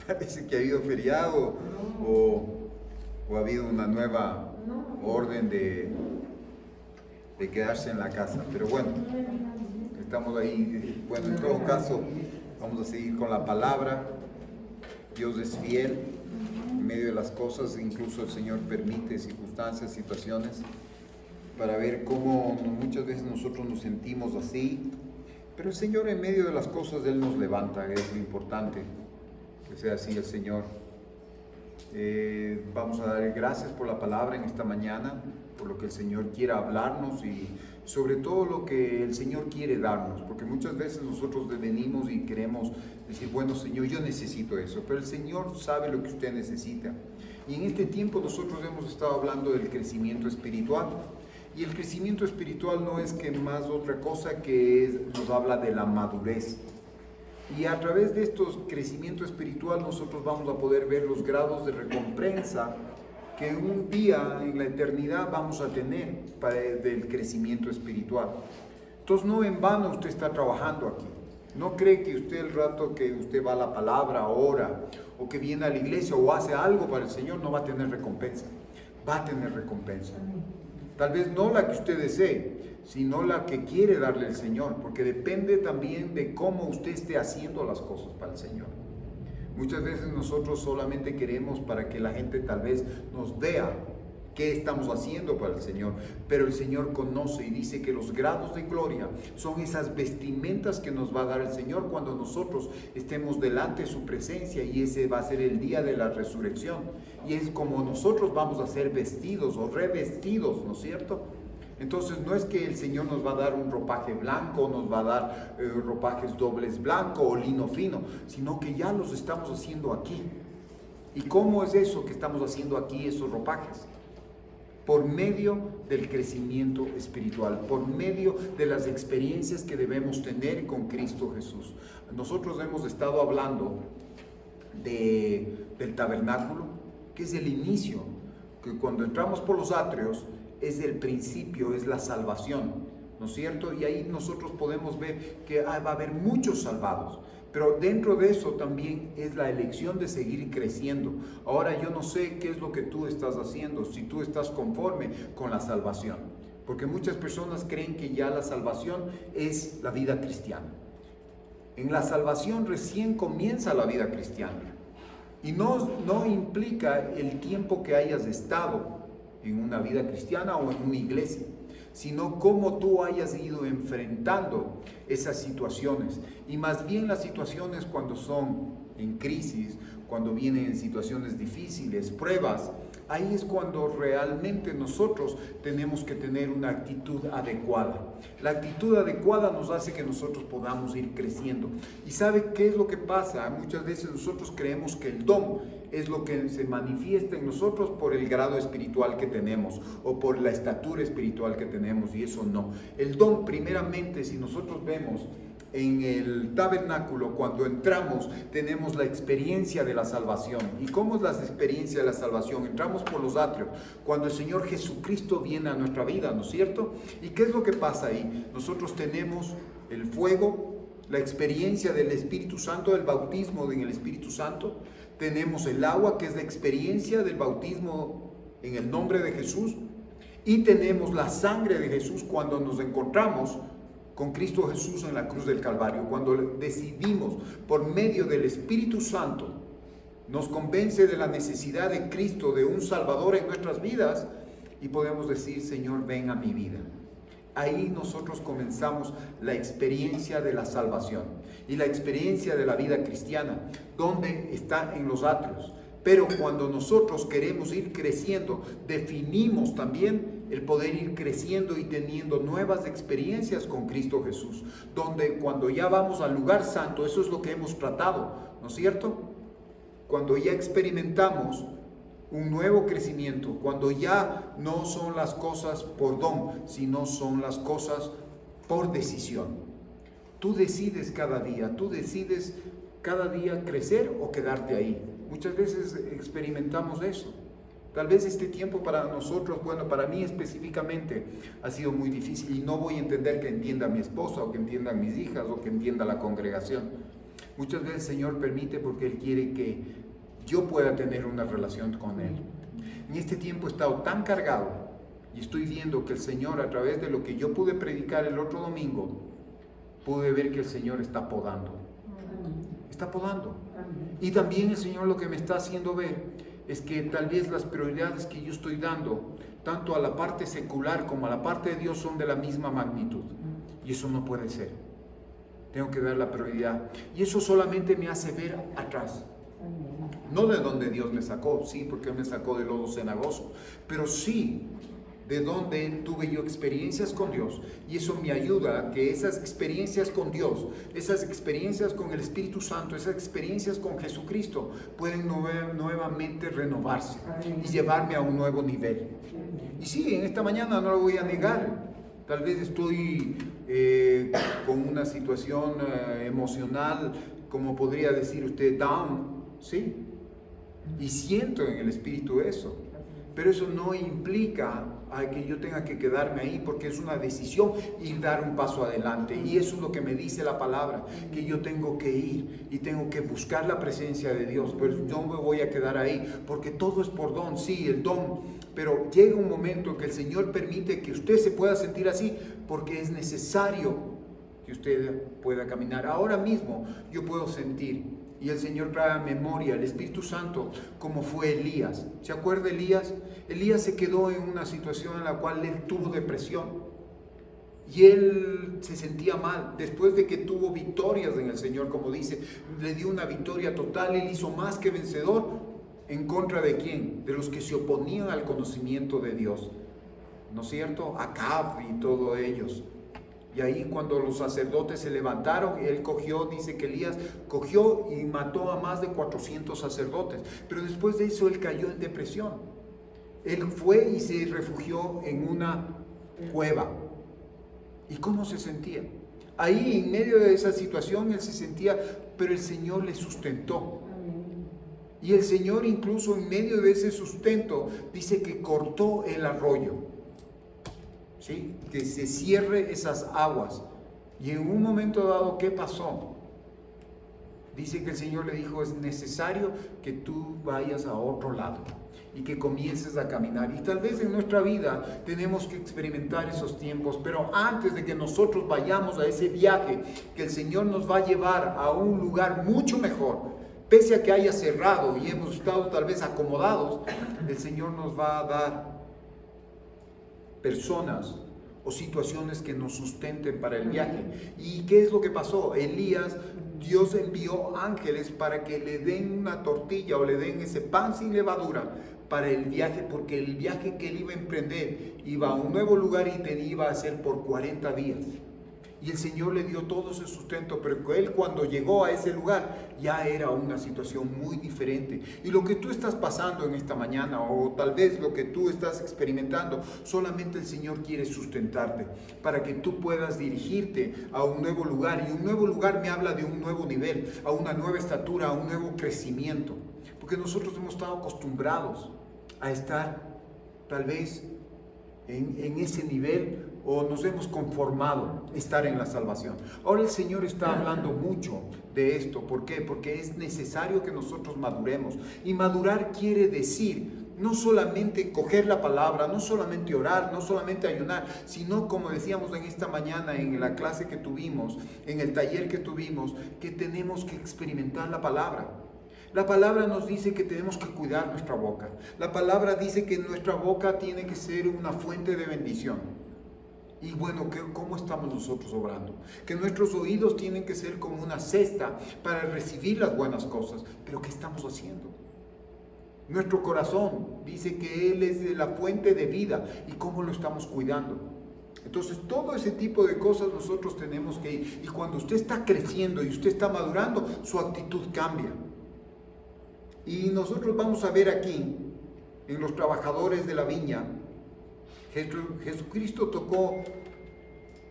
Parece que ha habido feriado o ha habido una nueva orden de quedarse en la casa. Pero bueno, estamos ahí. Bueno, en todo caso, vamos a seguir con la palabra. Dios es fiel en medio de las cosas, incluso el Señor permite circunstancias, situaciones, para ver cómo muchas veces nosotros nos sentimos así, pero el Señor en medio de las cosas, Él nos levanta, es lo importante, que sea así el Señor. Vamos a dar gracias por la palabra en esta mañana, por lo que el Señor quiera hablarnos y sobre todo lo que el Señor quiere darnos, porque muchas veces nosotros venimos y queremos decir, bueno Señor, yo necesito eso, pero el Señor sabe lo que usted necesita. Y en este tiempo nosotros hemos estado hablando del crecimiento espiritual, y el crecimiento espiritual no es que más otra cosa que nos habla de la madurez. Y a través de estos crecimiento espiritual nosotros vamos a poder ver los grados de recompensa que un día en la eternidad vamos a tener del crecimiento espiritual. Entonces no en vano usted está trabajando aquí. No cree que usted el rato que usted va a la palabra, ora, o que viene a la iglesia o hace algo para el Señor no va a tener recompensa. Va a tener recompensa. Tal vez no la que usted desee, sino la que quiere darle el Señor, porque depende también de cómo usted esté haciendo las cosas para el Señor. Muchas veces nosotros solamente queremos para que la gente tal vez nos vea qué estamos haciendo para el Señor, pero el Señor conoce y dice que los grados de gloria son esas vestimentas que nos va a dar el Señor cuando nosotros estemos delante de su presencia, y ese va a ser el día de la resurrección, y es como nosotros vamos a ser vestidos o revestidos, ¿no es cierto? Entonces no es que el Señor nos va a dar un ropaje blanco, nos va a dar ropajes dobles blanco o lino fino, sino que ya los estamos haciendo aquí. ¿Y cómo es eso que estamos haciendo aquí, esos ropajes? Por medio del crecimiento espiritual, por medio de las experiencias que debemos tener con Cristo Jesús. Nosotros hemos estado hablando del tabernáculo, que es el inicio, que cuando entramos por los atrios es el principio, es la salvación, ¿no es cierto? Y ahí nosotros podemos ver que va a haber muchos salvados. Pero dentro de eso también es la elección de seguir creciendo. Ahora yo no sé qué es lo que tú estás haciendo, si tú estás conforme con la salvación. Porque muchas personas creen que ya la salvación es la vida cristiana. En la salvación recién comienza la vida cristiana. Y no implica el tiempo que hayas estado en una vida cristiana o en una iglesia, sino cómo tú hayas ido enfrentando esas situaciones. Y más bien las situaciones cuando son en crisis, cuando vienen en situaciones difíciles, pruebas, ahí es cuando realmente nosotros tenemos que tener una actitud adecuada. La actitud adecuada nos hace que nosotros podamos ir creciendo. ¿Y sabe qué es lo que pasa? Muchas veces nosotros creemos que el don es lo que se manifiesta en nosotros por el grado espiritual que tenemos o por la estatura espiritual que tenemos, y eso no. El don, primeramente, si nosotros vemos en el tabernáculo, cuando entramos, tenemos la experiencia de la salvación. ¿Y cómo es la experiencia de la salvación? Entramos por los atrios, cuando el Señor Jesucristo viene a nuestra vida, ¿no es cierto? ¿Y qué es lo que pasa ahí? Nosotros tenemos el fuego, la experiencia del Espíritu Santo, del bautismo en el Espíritu Santo. Tenemos el agua, que es la experiencia del bautismo en el nombre de Jesús. Y tenemos la sangre de Jesús cuando nos encontramos con Cristo Jesús en la cruz del Calvario, cuando decidimos por medio del Espíritu Santo, nos convence de la necesidad de Cristo, de un Salvador en nuestras vidas, y podemos decir, Señor, ven a mi vida. Ahí nosotros comenzamos la experiencia de la salvación y la experiencia de la vida cristiana, donde está en los atrios. Pero cuando nosotros queremos ir creciendo, definimos también el poder ir creciendo y teniendo nuevas experiencias con Cristo Jesús, donde cuando ya vamos al lugar santo, eso es lo que hemos tratado, ¿no es cierto? Cuando ya experimentamos un nuevo crecimiento, cuando ya no son las cosas por don, sino son las cosas por decisión. Tú decides cada día crecer o quedarte ahí. Muchas veces experimentamos eso. Tal vez este tiempo para nosotros, bueno, para mí específicamente ha sido muy difícil, y no voy a entender que entienda mi esposa o que entiendan mis hijas o que entienda la congregación. Muchas veces el Señor permite porque Él quiere que yo pueda tener una relación con Él. En este tiempo he estado tan cargado y estoy viendo que el Señor, a través de lo que yo pude predicar el otro domingo, pude ver que el Señor está podando. Está podando. Y también el Señor lo que me está haciendo ver es que tal vez las prioridades que yo estoy dando, tanto a la parte secular como a la parte de Dios, son de la misma magnitud. Y eso no puede ser. Tengo que dar la prioridad. Y eso solamente me hace ver atrás. No de donde Dios me sacó, sí, porque Él me sacó de lodo cenagoso, pero sí de donde tuve yo experiencias con Dios. Y eso me ayuda a que esas experiencias con Dios, esas experiencias con el Espíritu Santo, esas experiencias con Jesucristo pueden nuevamente renovarse y llevarme a un nuevo nivel. Y sí, en esta mañana no lo voy a negar. Tal vez estoy con una situación emocional, como podría decir usted, down, sí. Y siento en el Espíritu eso. Pero eso no implica que yo tenga que quedarme ahí, porque es una decisión ir dar un paso adelante. Y eso es lo que me dice la palabra, que yo tengo que ir y tengo que buscar la presencia de Dios. Pero yo no me voy a quedar ahí, porque todo es por don, sí, el don. Pero llega un momento en que el Señor permite que usted se pueda sentir así, porque es necesario que usted pueda caminar. Ahora mismo yo puedo sentir, y el Señor trae a memoria, el Espíritu Santo, como fue Elías. ¿Se acuerda Elías? Elías se quedó en una situación en la cual él tuvo depresión. Y él se sentía mal, después de que tuvo victorias en el Señor, como dice, le dio una victoria total. Él hizo más que vencedor. ¿En contra de quién? De los que se oponían al conocimiento de Dios. ¿No es cierto? Acab y todos ellos. Y ahí cuando los sacerdotes se levantaron, él cogió, dice que Elías cogió y mató a más de 400 sacerdotes. Pero después de eso él cayó en depresión. Él fue y se refugió en una cueva. ¿Y cómo se sentía? Ahí en medio de esa situación él se sentía, pero el Señor le sustentó. Y el Señor incluso en medio de ese sustento dice que cortó el arroyo. ¿Sí? Que se cierre esas aguas. Y en un momento dado, ¿qué pasó? Dice que el Señor le dijo, es necesario que tú vayas a otro lado y que comiences a caminar. Y tal vez en nuestra vida tenemos que experimentar esos tiempos, pero antes de que nosotros vayamos a ese viaje, que el Señor nos va a llevar a un lugar mucho mejor, pese a que haya cerrado y hemos estado tal vez acomodados, el Señor nos va a dar personas o situaciones que nos sustenten para el viaje. ¿Y qué es lo que pasó? Elías, Dios envió ángeles para que le den una tortilla o le den ese pan sin levadura para el viaje, porque el viaje que él iba a emprender iba a un nuevo lugar y te iba a hacer por 40 días. Y el Señor le dio todo ese sustento, pero él cuando llegó a ese lugar ya era una situación muy diferente. Y lo que tú estás pasando en esta mañana, o tal vez lo que tú estás experimentando, solamente el Señor quiere sustentarte para que tú puedas dirigirte a un nuevo lugar. Y un nuevo lugar me habla de un nuevo nivel, a una nueva estatura, a un nuevo crecimiento. Porque nosotros hemos estado acostumbrados a estar tal vez en ese nivel, o nos hemos conformado estar en la salvación. Ahora el Señor está hablando mucho de esto. ¿Por qué? Porque es necesario que nosotros maduremos. Y madurar quiere decir no solamente coger la palabra, no solamente orar, no solamente ayunar, sino, como decíamos en esta mañana en la clase que tuvimos, en el taller que tuvimos, que tenemos que experimentar la palabra. La palabra nos dice que tenemos que cuidar nuestra boca. La palabra dice que nuestra boca tiene que ser una fuente de bendición. Y bueno, ¿cómo estamos nosotros obrando? Que nuestros oídos tienen que ser como una cesta para recibir las buenas cosas. Pero ¿qué estamos haciendo? Nuestro corazón dice que Él es la fuente de vida. ¿Y cómo lo estamos cuidando? Entonces, todo ese tipo de cosas nosotros tenemos que ir. Y cuando usted está creciendo y usted está madurando, su actitud cambia. Y nosotros vamos a ver aquí, en los trabajadores de la viña, Jesucristo tocó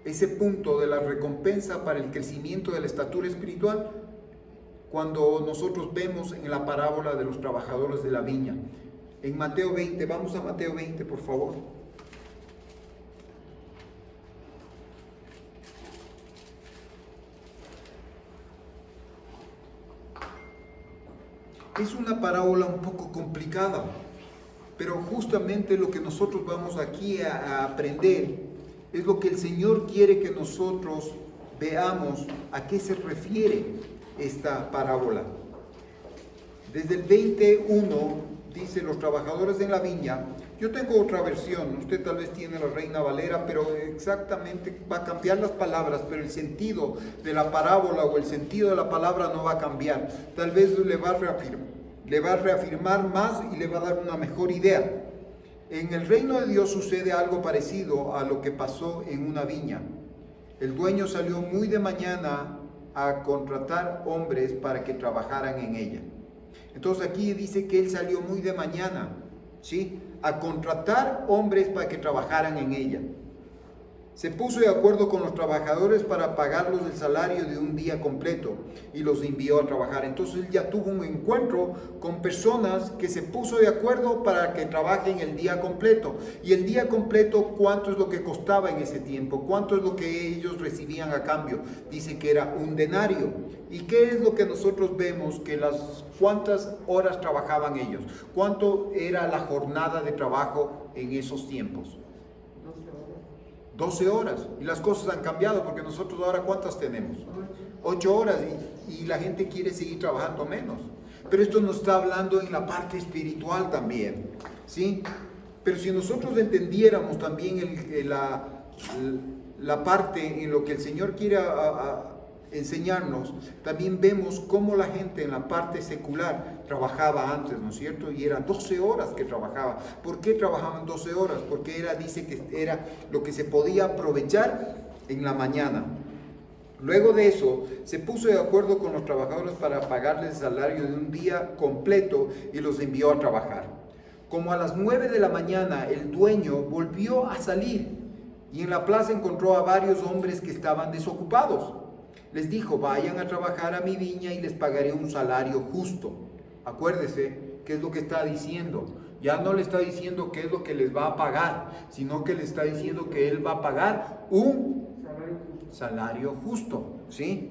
ese punto de la recompensa para el crecimiento de la estatura espiritual cuando nosotros vemos en la parábola de los trabajadores de la viña. En Mateo 20, vamos a Mateo 20, por favor. Es una parábola un poco complicada, pero justamente lo que nosotros vamos aquí a aprender es lo que el Señor quiere que nosotros veamos a qué se refiere esta parábola. Desde el 21 dice: los trabajadores en la viña. Yo tengo otra versión, usted tal vez tiene la Reina Valera, pero exactamente va a cambiar las palabras, pero el sentido de la parábola o el sentido de la palabra no va a cambiar. Tal vez le va a reafirmar más y le va a dar una mejor idea. En el reino de Dios sucede algo parecido a lo que pasó en una viña. El dueño salió muy de mañana a contratar hombres para que trabajaran en ella. Entonces aquí dice que él salió muy de mañana, ¿sí?, a contratar hombres para que trabajaran en ella. Se puso de acuerdo con los trabajadores para pagarlos el salario de un día completo y los envió a trabajar. Entonces él ya tuvo un encuentro con personas que se puso de acuerdo para que trabajen el día completo. Y el día completo, ¿cuánto es lo que costaba en ese tiempo? ¿Cuánto es lo que ellos recibían a cambio? Dice que era un denario. ¿Y qué es lo que nosotros vemos? Que cuántas horas trabajaban ellos. ¿Cuánto era la jornada de trabajo en esos tiempos? 12 horas. Y las cosas han cambiado, porque nosotros ahora ¿cuántas tenemos? 8 horas, y la gente quiere seguir trabajando menos. Pero esto nos está hablando en la parte espiritual también, ¿sí? Pero si nosotros entendiéramos también la parte en lo que el Señor quiere enseñarnos, también vemos cómo la gente en la parte secular trabajaba antes, ¿no es cierto? Y eran 12 horas que trabajaba. ¿Por qué trabajaban 12 horas? Porque dice que era lo que se podía aprovechar en la mañana. Luego de eso, se puso de acuerdo con los trabajadores para pagarles el salario de un día completo y los envió a trabajar. Como a las 9 de la mañana, el dueño volvió a salir y en la plaza encontró a varios hombres que estaban desocupados. Les dijo: vayan a trabajar a mi viña y les pagaré un salario justo. Acuérdese qué es lo que está diciendo. Ya no le está diciendo qué es lo que les va a pagar, sino que le está diciendo que él va a pagar un salario justo, ¿sí?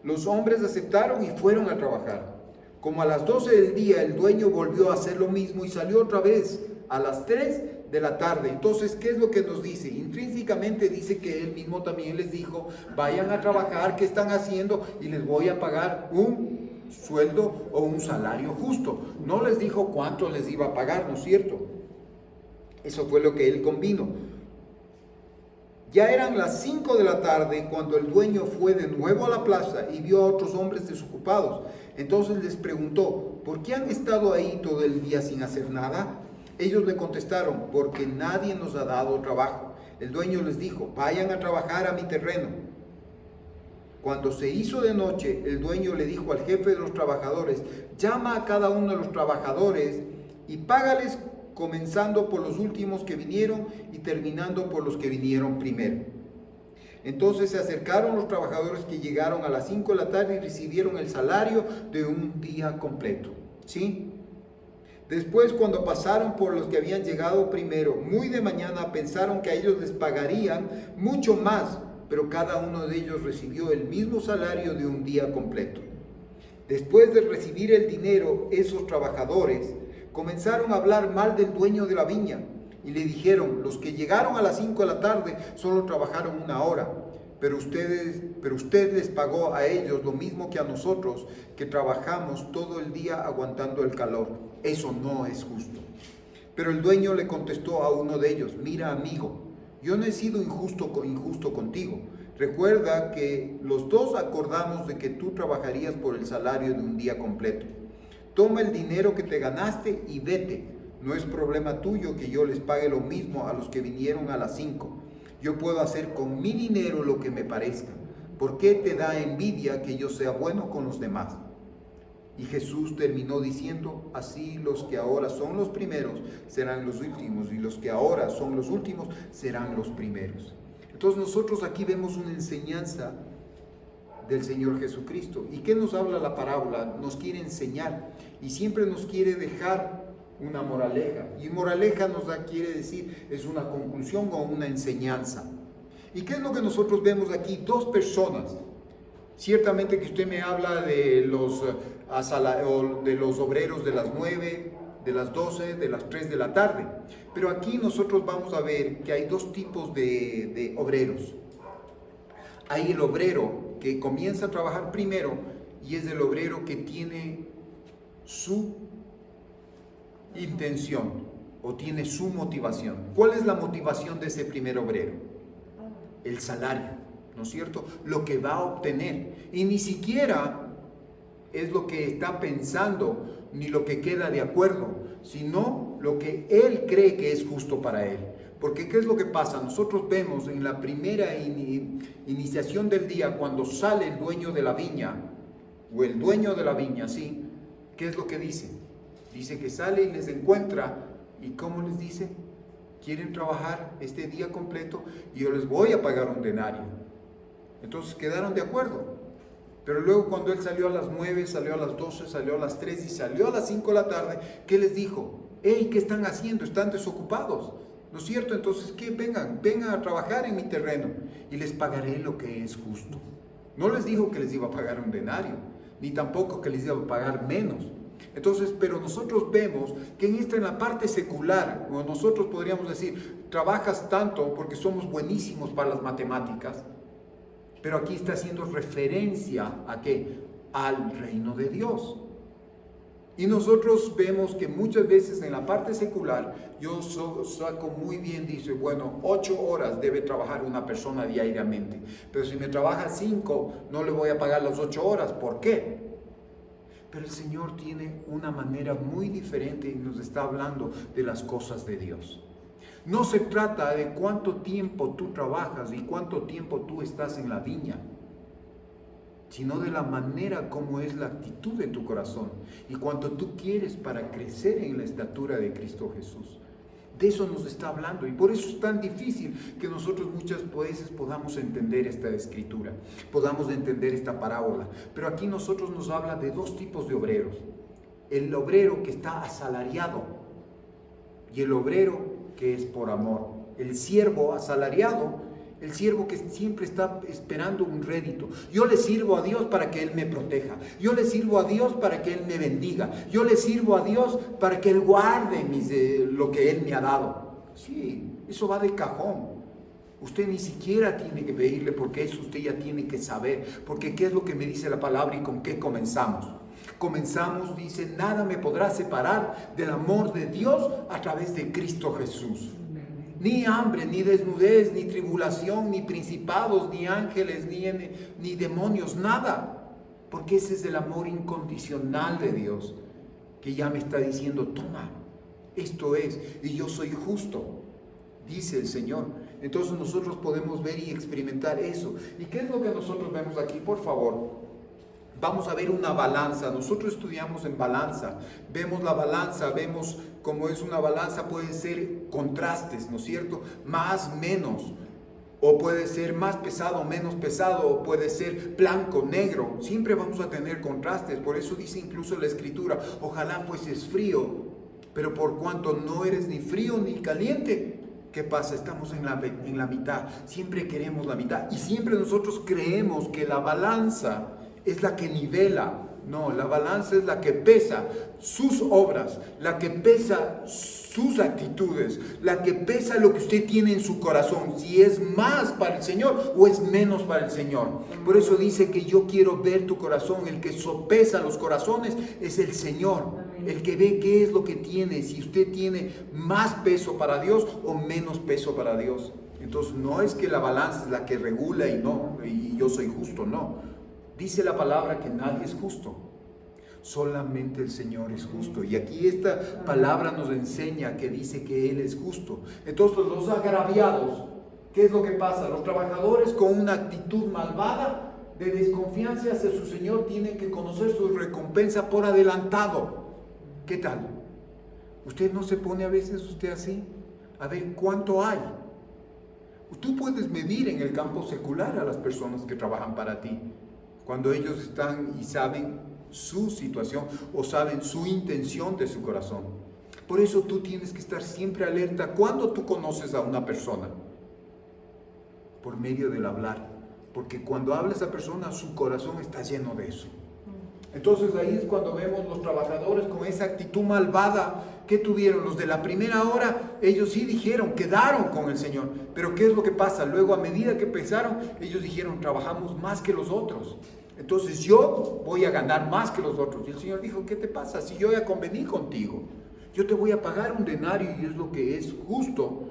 Los hombres aceptaron y fueron a trabajar. Como a las 12 del día, el dueño volvió a hacer lo mismo y salió otra vez a las 3 de la tarde. Entonces, ¿qué es lo que nos dice? Intrínsecamente dice que él mismo también les dijo: vayan a trabajar, ¿qué están haciendo? Y les voy a pagar un sueldo o un salario justo. No les dijo cuánto les iba a pagar, ¿no es cierto? Eso fue lo que él convino. Ya eran las 5 de la tarde cuando el dueño fue de nuevo a la plaza y vio a otros hombres desocupados. Entonces les preguntó: ¿por qué han estado ahí todo el día sin hacer nada? Ellos le contestaron: porque nadie nos ha dado trabajo. El dueño les dijo: vayan a trabajar a mi terreno. Cuando se hizo de noche, el dueño le dijo al jefe de los trabajadores: llama a cada uno de los trabajadores y págales, comenzando por los últimos que vinieron y terminando por los que vinieron primero. Entonces se acercaron los trabajadores que llegaron a las 5 de la tarde y recibieron el salario de un día completo, ¿sí? Después, cuando pasaron por los que habían llegado primero, muy de mañana, pensaron que a ellos les pagarían mucho más, pero cada uno de ellos recibió el mismo salario de un día completo. Después de recibir el dinero, esos trabajadores comenzaron a hablar mal del dueño de la viña y le dijeron: los que llegaron a las 5 de la tarde solo trabajaron 1 hora, pero usted les pagó a ellos lo mismo que a nosotros, que trabajamos todo el día aguantando el calor. Eso no es justo. Pero el dueño le contestó a uno de ellos: mira, amigo, yo no he sido injusto contigo. Recuerda que los dos acordamos de que tú trabajarías por el salario de un día completo. Toma el dinero que te ganaste y vete. No es problema tuyo que yo les pague lo mismo a los que vinieron a las 5. Yo puedo hacer con mi dinero lo que me parezca. ¿Por qué te da envidia que yo sea bueno con los demás? Y Jesús terminó diciendo: así los que ahora son los primeros serán los últimos, y los que ahora son los últimos serán los primeros. Entonces nosotros aquí vemos una enseñanza del Señor Jesucristo. ¿Y qué nos habla la parábola? Nos quiere enseñar y siempre nos quiere dejar una moraleja. Y moraleja quiere decir, es una conclusión o una enseñanza. ¿Y qué es lo que nosotros vemos aquí? Dos personas, Ciertamente que usted me habla de de los obreros de las 9, de las 12, de las 3 de la tarde. Pero aquí nosotros vamos a ver que hay dos tipos de obreros. Hay el obrero que comienza a trabajar primero y es el obrero que tiene su intención o tiene su motivación. ¿Cuál es la motivación de ese primer obrero? El salario, ¿no es cierto? Lo que va a obtener. Y ni siquiera es lo que está pensando ni lo que queda de acuerdo, sino lo que él cree que es justo para él. Porque ¿qué es lo que pasa? Nosotros vemos en la primera iniciación del día, cuando sale el dueño de la viña, o el dueño de la viña, ¿sí? ¿Qué es lo que dice? Dice que sale y les encuentra, ¿y cómo les dice? ¿Quieren trabajar este día completo? Y yo les voy a pagar un denario. Entonces quedaron de acuerdo. Pero luego cuando él salió a las 9, salió a las 12, salió a las 3 y salió a las 5 de la tarde, ¿qué les dijo? ¡Hey! ¿Qué están haciendo? Están desocupados, ¿no es cierto? Entonces, ¿qué? Vengan a trabajar en mi terreno y les pagaré lo que es justo. No les dijo que les iba a pagar un denario, ni tampoco que les iba a pagar menos. Entonces, pero nosotros vemos que en la parte secular, o nosotros podríamos decir, trabajas tanto porque somos buenísimos para las matemáticas, pero aquí está haciendo referencia ¿a qué? Al reino de Dios. Y nosotros vemos que muchas veces en la parte secular, yo saco muy bien, dice, bueno, 8 horas debe trabajar una persona diariamente, pero si me trabaja 5, no le voy a pagar las 8 horas. ¿Por qué? Pero el Señor tiene una manera muy diferente y nos está hablando de las cosas de Dios. No se trata de cuánto tiempo tú trabajas y cuánto tiempo tú estás en la viña, sino de la manera como es la actitud de tu corazón y cuánto tú quieres para crecer en la estatura de Cristo Jesús. De eso nos está hablando y por eso es tan difícil que nosotros muchas veces podamos entender esta escritura, podamos entender esta parábola. Pero aquí nosotros nos habla de dos tipos de obreros. El obrero que está asalariado y el obrero que es por amor. El siervo asalariado, el siervo que siempre está esperando un rédito. Yo le sirvo a Dios para que Él me proteja. Yo le sirvo a Dios para que Él me bendiga. Yo le sirvo a Dios para que Él guarde lo que Él me ha dado. Sí, eso va de cajón. Usted ni siquiera tiene que pedirle porque eso usted ya tiene que saber. Porque ¿qué es lo que me dice la palabra y con qué comenzamos? Comenzamos, dice, nada me podrá separar del amor de Dios a través de Cristo Jesús. Ni hambre, ni desnudez, ni tribulación, ni principados, ni ángeles, ni demonios, nada. Porque ese es el amor incondicional de Dios, que ya me está diciendo, toma, esto es, y yo soy justo, dice el Señor. Entonces nosotros podemos ver y experimentar eso. ¿Y qué es lo que nosotros vemos aquí? Por favor, vamos a ver una balanza. Nosotros estudiamos en balanza. Vemos la balanza, vemos cómo es una balanza. Puede ser contrastes, ¿no es cierto? Más, menos. O puede ser más pesado, menos pesado. O puede ser blanco, negro. Siempre vamos a tener contrastes. Por eso dice incluso la Escritura, ojalá fueses frío, pero por cuanto no eres ni frío ni caliente, ¿qué pasa? Estamos en la mitad. Siempre queremos la mitad. Y siempre nosotros creemos que la balanza es la que nivela. No, la balanza es la que pesa sus obras, la que pesa sus actitudes, la que pesa lo que usted tiene en su corazón, si es más para el Señor o es menos para el Señor. Por eso dice que yo quiero ver tu corazón. El que sopesa los corazones es el Señor, el que ve qué es lo que tiene, si usted tiene más peso para Dios o menos peso para Dios. Entonces no es que la balanza es la que regula y yo soy justo, no. Dice la palabra que nadie es justo, solamente el Señor es justo. Y aquí esta palabra nos enseña que dice que Él es justo. Entonces los agraviados, ¿qué es lo que pasa? Los trabajadores con una actitud malvada de desconfianza hacia su Señor tienen que conocer su recompensa por adelantado. ¿Qué tal? ¿Usted no se pone a veces usted así? A ver, ¿cuánto hay? Tú puedes medir en el campo secular a las personas que trabajan para ti. Cuando ellos están y saben su situación o saben su intención de su corazón. Por eso tú tienes que estar siempre alerta. ¿Cuándo tú conoces a una persona? Por medio del hablar, Porque cuando habla esa persona, su corazón está lleno de eso. Entonces ahí es cuando vemos los trabajadores con esa actitud malvada que tuvieron. Los de la primera hora, ellos sí dijeron, quedaron con el Señor. Pero ¿qué es lo que pasa? Luego, a medida que pensaron, ellos dijeron, trabajamos más que los otros. Entonces yo voy a ganar más que los otros. Y el Señor dijo, ¿qué te pasa? Si yo ya convení contigo, yo te voy a pagar un denario y es lo que es justo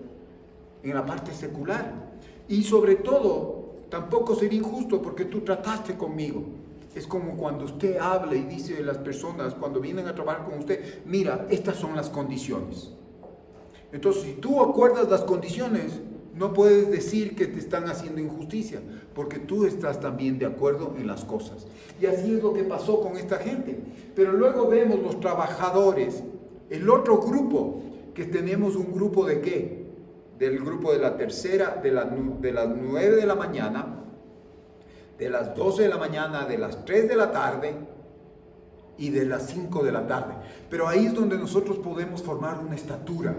en la parte secular. Y sobre todo, tampoco sería injusto porque tú trataste conmigo. Es como cuando usted habla y dice a las personas, cuando vienen a trabajar con usted, mira, estas son las condiciones. Entonces, si tú acuerdas las condiciones, no puedes decir que te están haciendo injusticia, porque tú estás también de acuerdo en las cosas. Y así es lo que pasó con esta gente. Pero luego vemos los trabajadores, el otro grupo, que tenemos un grupo de ¿qué? Del grupo de la tercera, de las 9 de la mañana, de las 12 de la mañana, de las 3 de la tarde y de las 5 de la tarde. Pero ahí es donde nosotros podemos formar una estatura.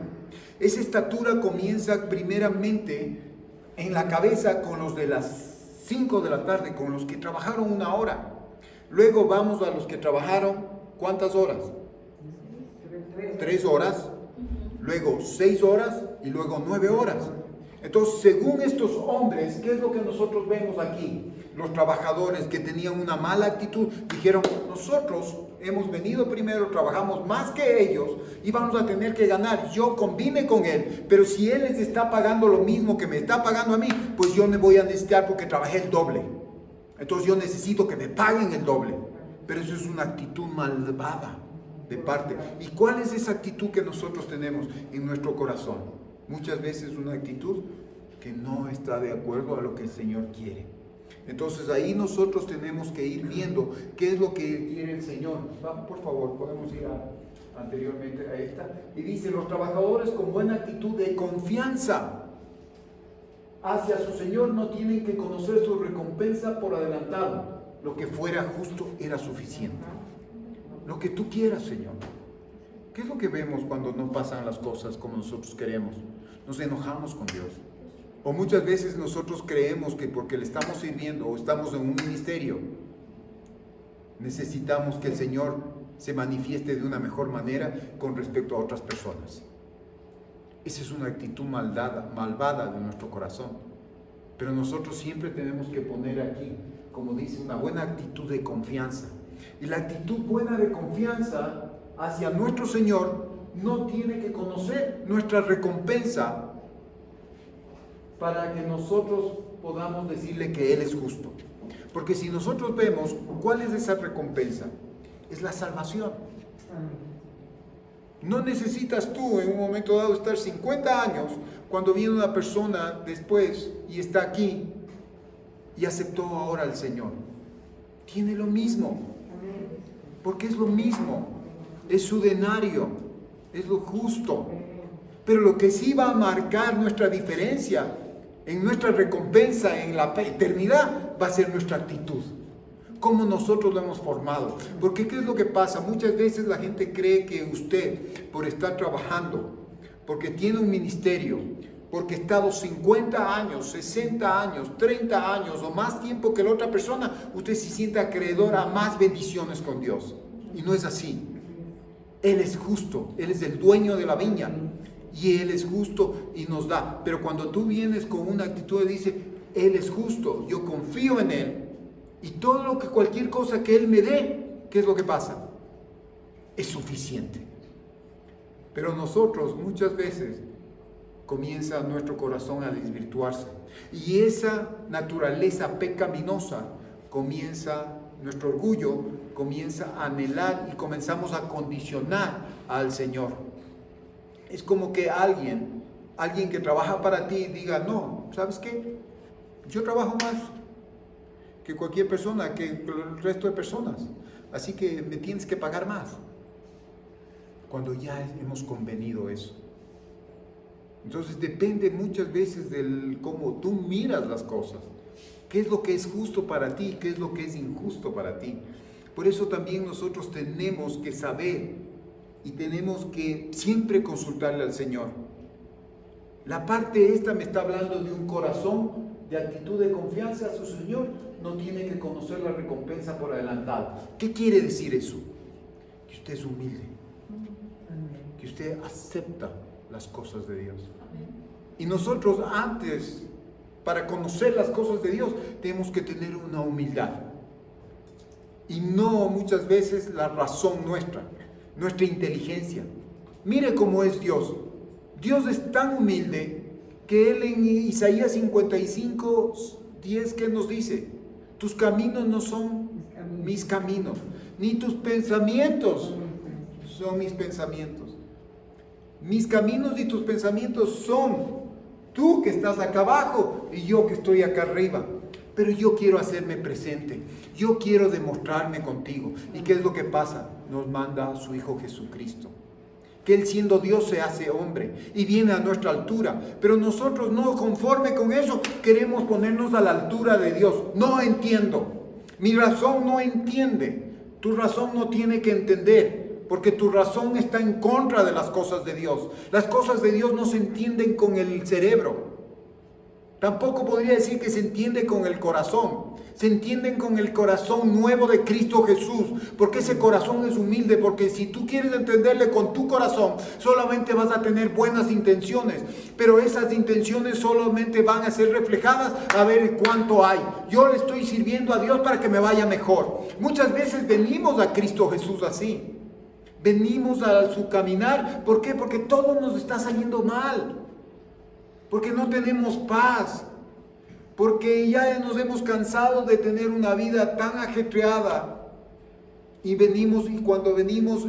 Esa estatura comienza primeramente en la cabeza con los de las 5 de la tarde, con los que trabajaron 1 hora. Luego vamos a los que trabajaron, ¿cuántas horas? 3 horas, luego 6 horas y luego 9 horas. Entonces, según estos hombres, ¿qué es lo que nosotros vemos aquí? Los trabajadores que tenían una mala actitud dijeron, nosotros hemos venido primero, trabajamos más que ellos y vamos a tener que ganar. Yo convine con él, pero si él les está pagando lo mismo que me está pagando a mí, pues yo me voy a necesitar porque trabajé el doble. Entonces yo necesito que me paguen el doble. Pero eso es una actitud malvada de parte. ¿Y cuál es esa actitud que nosotros tenemos en nuestro corazón? Muchas veces una actitud que no está de acuerdo a lo que el Señor quiere. Entonces ahí nosotros tenemos que ir viendo qué es lo que quiere el Señor. Vamos, por favor, podemos ir anteriormente a esta. Y dice, los trabajadores con buena actitud de confianza hacia su Señor no tienen que conocer su recompensa por adelantado. Lo que fuera justo era suficiente. Lo que tú quieras, Señor. ¿Qué es lo que vemos cuando no pasan las cosas como nosotros queremos? Nos enojamos con Dios. O muchas veces nosotros creemos que porque le estamos sirviendo o estamos en un ministerio, necesitamos que el Señor se manifieste de una mejor manera con respecto a otras personas. Esa es una actitud malvada de nuestro corazón. Pero nosotros siempre tenemos que poner aquí, como dice, una buena actitud de confianza. Y la actitud buena de confianza hacia nuestro Señor no tiene que conocer nuestra recompensa para que nosotros podamos decirle que Él es justo. Porque si nosotros vemos cuál es esa recompensa, es la salvación. No necesitas tú en un momento dado estar 50 años cuando viene una persona después y está aquí y aceptó ahora al Señor. Tiene lo mismo, porque es lo mismo, es su denario, es lo justo. Pero lo que sí va a marcar nuestra diferencia en nuestra recompensa en la eternidad va a ser nuestra actitud. Cómo nosotros lo hemos formado. Porque ¿qué es lo que pasa? Muchas veces la gente cree que usted, por estar trabajando, porque tiene un ministerio, porque ha estado 50 años, 60 años, 30 años o más tiempo que la otra persona, usted se siente acreedor a más bendiciones con Dios. Y no es así. Él es justo, Él es el dueño de la viña. Y Él es justo y nos da. Pero cuando tú vienes con una actitud y dices, Él es justo, yo confío en Él. Y todo lo que, cualquier cosa que Él me dé, ¿qué es lo que pasa? Es suficiente. Pero nosotros muchas veces comienza nuestro corazón a desvirtuarse. Y esa naturaleza pecaminosa comienza, nuestro orgullo comienza a anhelar y comenzamos a condicionar al Señor. Es como que alguien que trabaja para ti diga, no, ¿sabes qué? Yo trabajo más que cualquier persona, que el resto de personas. Así que me tienes que pagar más. Cuando ya hemos convenido eso. Entonces depende muchas veces de cómo tú miras las cosas. ¿Qué es lo que es justo para ti? ¿Qué es lo que es injusto para ti? Por eso también nosotros tenemos que saber y tenemos que siempre consultarle al Señor. La parte esta me está hablando de un corazón de actitud de confianza a su Señor, no tiene que conocer la recompensa por adelantado. ¿Qué quiere decir eso? Que usted es humilde, que usted acepta las cosas de Dios. Y nosotros antes, para conocer las cosas de Dios, tenemos que tener una humildad. Y no muchas veces la razón nuestra inteligencia. Mire cómo es Dios. Dios es tan humilde que Él en Isaías 55, 10, ¿qué nos dice? Tus caminos no son mis caminos, ni tus pensamientos son mis pensamientos. Mis caminos y tus pensamientos son tú que estás acá abajo y yo que estoy acá arriba. Pero yo quiero hacerme presente, yo quiero demostrarme contigo. ¿Y qué es lo que pasa? Nos manda a su Hijo Jesucristo, que Él siendo Dios se hace hombre y viene a nuestra altura. Pero nosotros, no conforme con eso, queremos ponernos a la altura de Dios. No entiendo, mi razón no entiende, tu razón no tiene que entender, porque tu razón está en contra de las cosas de Dios. Las cosas de Dios no se entienden con el cerebro. Tampoco podría decir que se entiende con el corazón. Se entienden con el corazón nuevo de Cristo Jesús. Porque ese corazón es humilde. Porque si tú quieres entenderle con tu corazón, solamente vas a tener buenas intenciones. Pero esas intenciones solamente van a ser reflejadas a ver cuánto hay. Yo le estoy sirviendo a Dios para que me vaya mejor. Muchas veces venimos a Cristo Jesús así. Venimos a su caminar. ¿Por qué? Porque todo nos está saliendo mal. Porque no tenemos paz, porque ya nos hemos cansado de tener una vida tan ajetreada y cuando venimos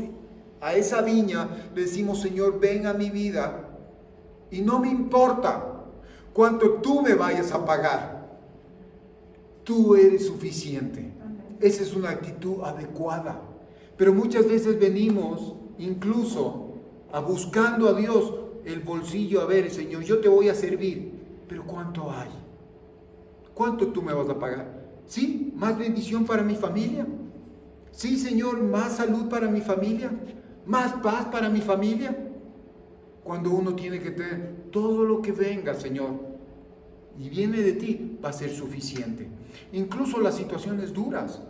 a esa viña le decimos: Señor, ven a mi vida y no me importa cuánto tú me vayas a pagar, tú eres suficiente. Esa es una actitud adecuada, pero muchas veces venimos incluso buscando a Dios el bolsillo. A ver, Señor, yo te voy a servir, pero ¿cuánto hay? ¿Cuánto tú me vas a pagar? ¿Sí? ¿Más bendición para mi familia? ¿Sí, Señor? ¿Más salud para mi familia? ¿Más paz para mi familia? Cuando uno tiene que tener todo lo que venga, Señor, y viene de ti, va a ser suficiente. Incluso las situaciones duras,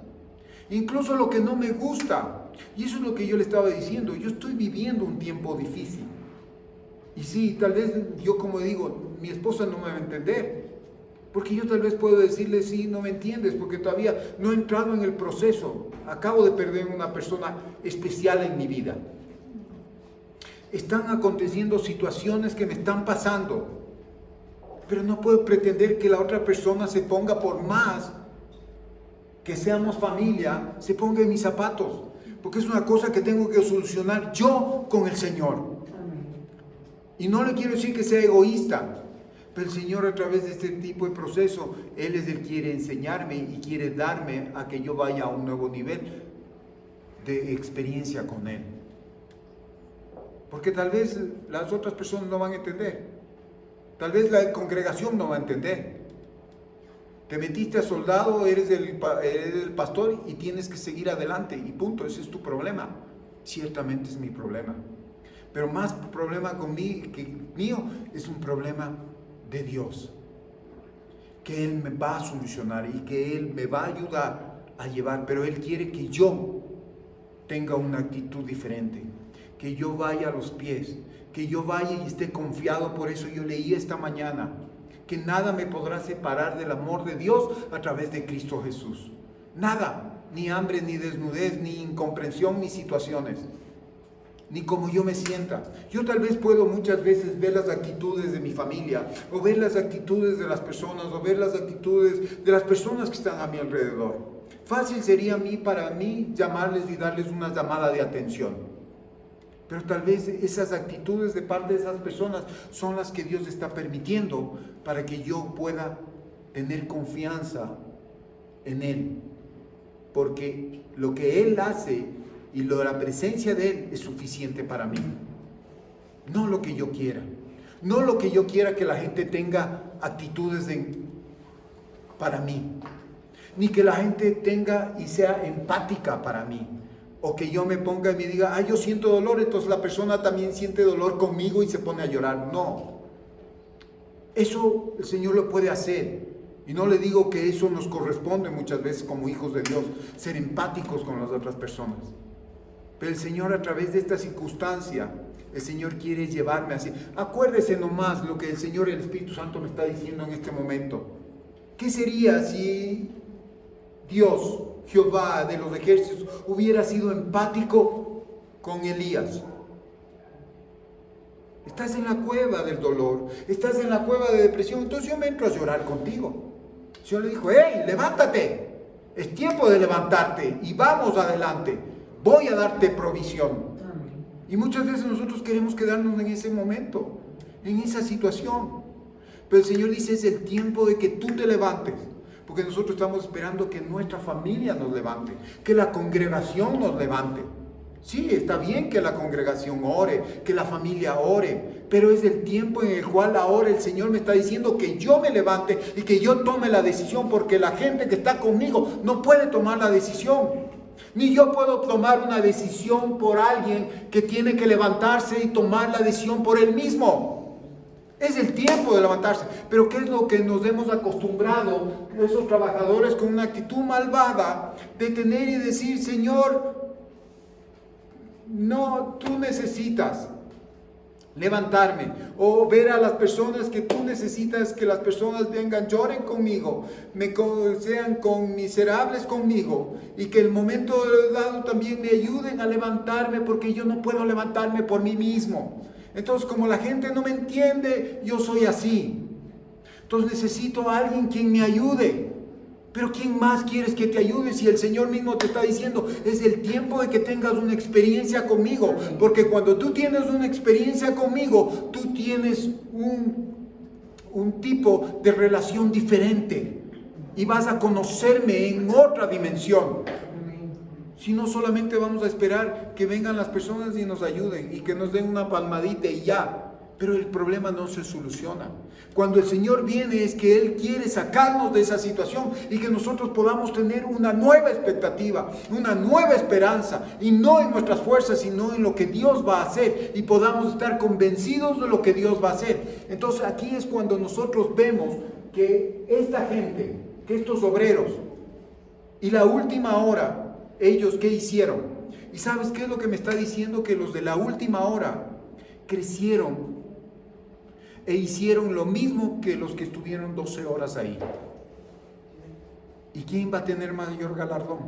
incluso lo que no me gusta. Y eso es lo que yo le estaba diciendo. Yo estoy viviendo un tiempo difícil. Y sí, tal vez yo, como digo, mi esposa no me va a entender, porque yo tal vez puedo decirle: sí, no me entiendes, porque todavía no he entrado en el proceso. Acabo de perder una persona especial en mi vida. Están aconteciendo situaciones que me están pasando, pero no puedo pretender que la otra persona se ponga, por más que seamos familia, se ponga en mis zapatos, porque es una cosa que tengo que solucionar yo con el Señor. Y no le quiero decir que sea egoísta, pero el Señor, a través de este tipo de proceso, Él es el que quiere enseñarme y quiere darme a que yo vaya a un nuevo nivel de experiencia con Él. Porque tal vez las otras personas no van a entender, tal vez la congregación no va a entender. Te metiste a soldado, eres el pastor y tienes que seguir adelante y punto. Ese es tu problema. Ciertamente es mi problema. Pero más problema conmigo que mío es un problema de Dios, que Él me va a solucionar y que Él me va a ayudar a llevar. Pero Él quiere que yo tenga una actitud diferente, que yo vaya a los pies, que yo vaya y esté confiado. Por eso yo leí esta mañana que nada me podrá separar del amor de Dios a través de Cristo Jesús. Nada, ni hambre, ni desnudez, ni incomprensión, ni situaciones, ni como yo me sienta. Yo tal vez puedo muchas veces ver las actitudes de mi familia, o ver las actitudes de las personas, o ver las actitudes de las personas que están a mi alrededor. Fácil sería para mí llamarles y darles una llamada de atención. Pero tal vez esas actitudes de parte de esas personas son las que Dios está permitiendo para que yo pueda tener confianza en Él. Porque lo que Él hace y la presencia de Él es suficiente para mí. No lo que yo quiera. No lo que yo quiera que la gente tenga actitudes para mí. Ni que la gente tenga y sea empática para mí. O que yo me ponga y me diga: yo siento dolor, entonces la persona también siente dolor conmigo y se pone a llorar. No. Eso el Señor lo puede hacer. Y no le digo que eso nos corresponde muchas veces como hijos de Dios, ser empáticos con las otras personas. Pero el Señor, a través de esta circunstancia, el Señor quiere llevarme así. Acuérdese nomás lo que el Señor y el Espíritu Santo me está diciendo en este momento. ¿Qué sería si Dios, Jehová de los ejércitos, hubiera sido empático con Elías? Estás en la cueva del dolor, estás en la cueva de depresión, entonces yo me entro a llorar contigo. El Señor le dijo: hey, levántate, es tiempo de levantarte y vamos adelante, voy a darte provisión. Y muchas veces nosotros queremos quedarnos en ese momento, en esa situación. Pero el Señor dice: es el tiempo de que tú te levantes. Porque nosotros estamos esperando que nuestra familia nos levante, que la congregación nos levante. Sí, está bien que la congregación ore, que la familia ore, pero es el tiempo en el cual ahora el Señor me está diciendo que yo me levante y que yo tome la decisión, porque la gente que está conmigo no puede tomar la decisión. Ni yo puedo tomar una decisión por alguien que tiene que levantarse y tomar la decisión por él mismo. Es el tiempo de levantarse. Pero ¿qué es lo que nos hemos acostumbrado, esos trabajadores con una actitud malvada, de tener y decir: Señor, no, tú necesitas levantarme, o ver a las personas que tú necesitas que las personas vengan, lloren conmigo, sean miserables conmigo, y que el momento dado también me ayuden a levantarme, porque yo no puedo levantarme por mí mismo. Entonces, como la gente no me entiende, yo soy así. Entonces necesito a alguien quien me ayude. Pero ¿quién más quieres que te ayude si el Señor mismo te está diciendo: es el tiempo de que tengas una experiencia conmigo? Porque cuando tú tienes una experiencia conmigo, tú tienes un tipo de relación diferente y vas a conocerme en otra dimensión. Si no, solamente vamos a esperar que vengan las personas y nos ayuden y que nos den una palmadita y ya. Pero el problema no se soluciona. Cuando el Señor viene, es que Él quiere sacarnos de esa situación y que nosotros podamos tener una nueva expectativa, una nueva esperanza, y no en nuestras fuerzas, sino en lo que Dios va a hacer, y podamos estar convencidos de lo que Dios va a hacer. Entonces aquí es cuando nosotros vemos que esta gente, que estos obreros, y la última hora, ellos ¿qué hicieron? ¿Y sabes qué es lo que me está diciendo? Que los de la última hora crecieron e hicieron lo mismo que los que estuvieron 12 horas ahí. ¿Y quién va a tener mayor galardón?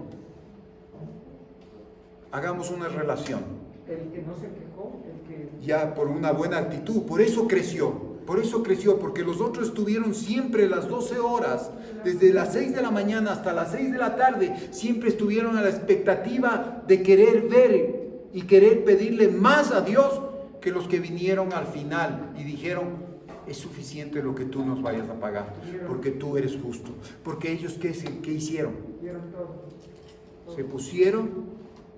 Hagamos una relación. El que no se quejó, el que... Ya, por una buena actitud, por eso creció, porque los otros estuvieron siempre las 12 horas, desde las 6 de la mañana hasta las 6 de la tarde, siempre estuvieron a la expectativa de querer ver y querer pedirle más a Dios, que los que vinieron al final y dijeron: es suficiente lo que tú nos vayas a pagar, porque tú eres justo. Porque ellos ¿qué hicieron? Se pusieron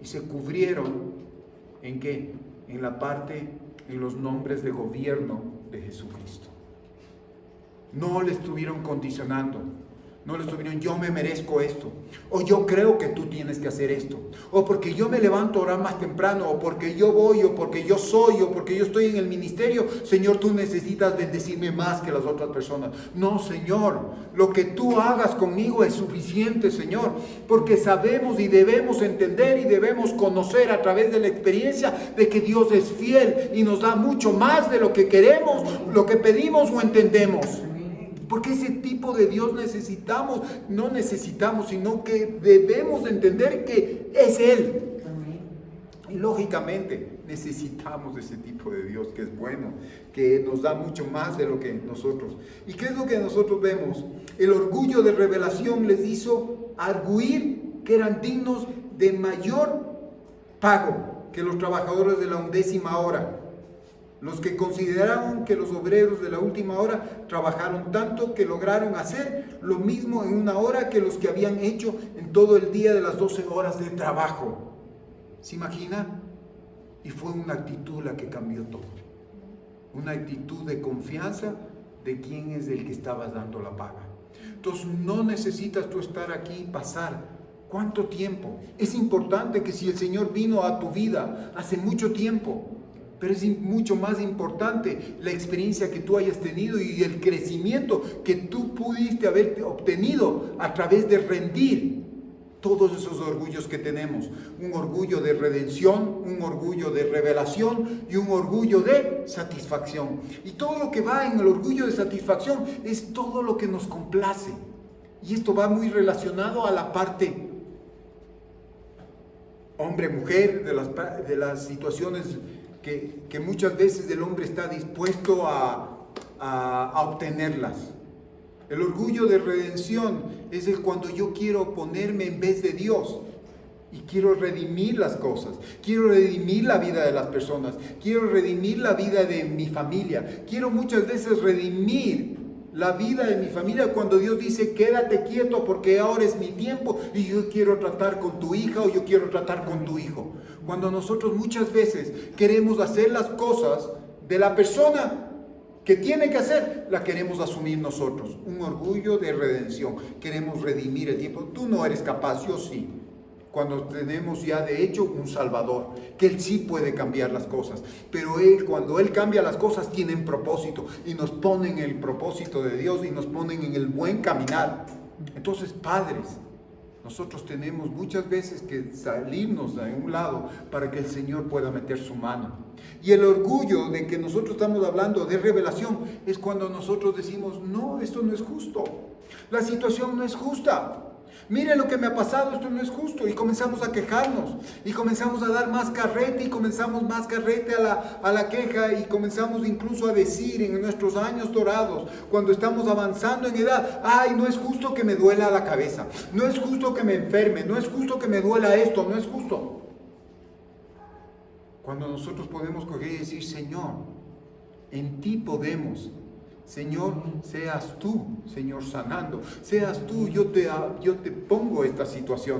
y se cubrieron. ¿En qué? En la parte, en los nombres de gobierno de Jesucristo. No le estuvieron condicionando. No le estuvieron: yo me merezco esto, o yo creo que tú tienes que hacer esto, o porque yo me levanto a orar más temprano, o porque yo voy, o porque yo soy, o porque yo estoy en el ministerio. Señor, tú necesitas bendecirme más que las otras personas. No, Señor, lo que tú hagas conmigo es suficiente, Señor, porque sabemos y debemos entender y debemos conocer a través de la experiencia de que Dios es fiel y nos da mucho más de lo que queremos, lo que pedimos o entendemos. Porque ese tipo de Dios no necesitamos, sino que debemos entender que es Él. Y lógicamente necesitamos ese tipo de Dios que es bueno, que nos da mucho más de lo que nosotros. ¿Y qué es lo que nosotros vemos? El orgullo de revelación les hizo arguir que eran dignos de mayor pago que los trabajadores de la 11ª hora. Los que consideraron que los obreros de la última hora trabajaron tanto que lograron hacer lo mismo en una hora que los que habían hecho en todo el día de las 12 horas de trabajo. ¿Se imagina? Y fue una actitud la que cambió todo. Una actitud de confianza de quién es el que estabas dando la paga. Entonces no necesitas tú estar aquí y pasar. ¿Cuánto tiempo? Es importante que si el Señor vino a tu vida hace mucho tiempo, pero es mucho más importante la experiencia que tú hayas tenido y el crecimiento que tú pudiste haber obtenido a través de rendir todos esos orgullos que tenemos. Un orgullo de redención, un orgullo de revelación y un orgullo de satisfacción. Y todo lo que va en el orgullo de satisfacción es todo lo que nos complace. Y esto va muy relacionado a la parte hombre-mujer, de las situaciones que muchas veces el hombre está dispuesto a obtenerlas. El orgullo de redención es cuando yo quiero ponerme en vez de Dios y quiero redimir las cosas, quiero redimir la vida de las personas, quiero redimir la vida de mi familia, quiero muchas veces redimir la vida de mi familia cuando Dios dice quédate quieto porque ahora es mi tiempo y yo quiero tratar con tu hija o yo quiero tratar con tu hijo. Cuando nosotros muchas veces queremos hacer las cosas de la persona que tiene que hacer, la queremos asumir nosotros. Un orgullo de redención. Queremos redimir el tiempo. Tú no eres capaz, yo sí. Cuando tenemos ya de hecho un Salvador, que Él sí puede cambiar las cosas. Pero Él, cuando Él cambia las cosas, tienen propósito. Y nos ponen el propósito de Dios y nos ponen en el buen caminar. Entonces, padres, nosotros tenemos muchas veces que salirnos de un lado para que el Señor pueda meter su mano. Y el orgullo de que nosotros estamos hablando de revelación es cuando nosotros decimos, no, esto no es justo. La situación no es justa. Mire lo que me ha pasado, esto no es justo. Y comenzamos a quejarnos. Y comenzamos a dar más carrete. Y comenzamos más carrete a la queja. Y comenzamos incluso a decir en nuestros años dorados, cuando estamos avanzando en edad, ay, no es justo que me duela la cabeza. No es justo que me enferme. No es justo que me duela esto. No es justo. Cuando nosotros podemos coger y decir, Señor, en ti podemos. Señor, seas tú, Señor, sanando. Seas tú, yo te pongo esta situación.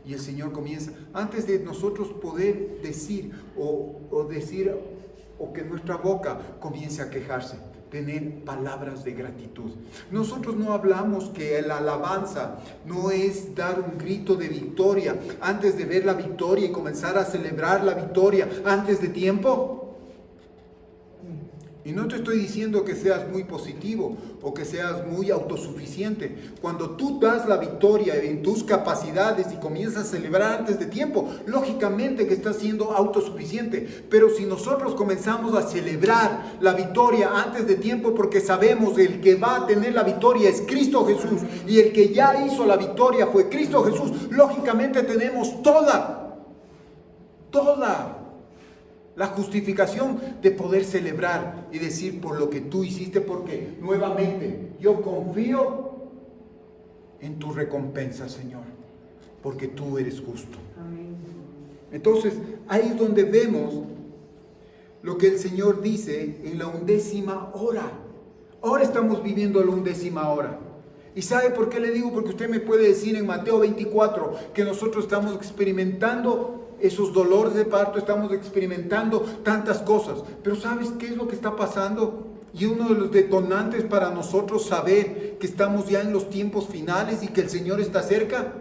Y el Señor comienza, antes de nosotros poder decir o que nuestra boca comience a quejarse, tener palabras de gratitud. Nosotros no hablamos que la alabanza no es dar un grito de victoria antes de ver la victoria y comenzar a celebrar la victoria antes de tiempo. Y no te estoy diciendo que seas muy positivo o que seas muy autosuficiente. Cuando tú das la victoria en tus capacidades y comienzas a celebrar antes de tiempo, lógicamente que estás siendo autosuficiente. Pero si nosotros comenzamos a celebrar la victoria antes de tiempo porque sabemos que el que va a tener la victoria es Cristo Jesús y el que ya hizo la victoria fue Cristo Jesús, lógicamente tenemos toda la justificación de poder celebrar y decir por lo que tú hiciste, porque nuevamente yo confío en tu recompensa, Señor, porque tú eres justo. Amén. Entonces, ahí es donde vemos lo que el Señor dice en la 11ª hora. Ahora estamos viviendo la 11ª hora. ¿Y sabe por qué le digo? Porque usted me puede decir en Mateo 24 que nosotros estamos experimentando esos dolores de parto, estamos experimentando tantas cosas. Pero ¿sabes qué es lo que está pasando? Y uno de los detonantes para nosotros saber que estamos ya en los tiempos finales y que el Señor está cerca,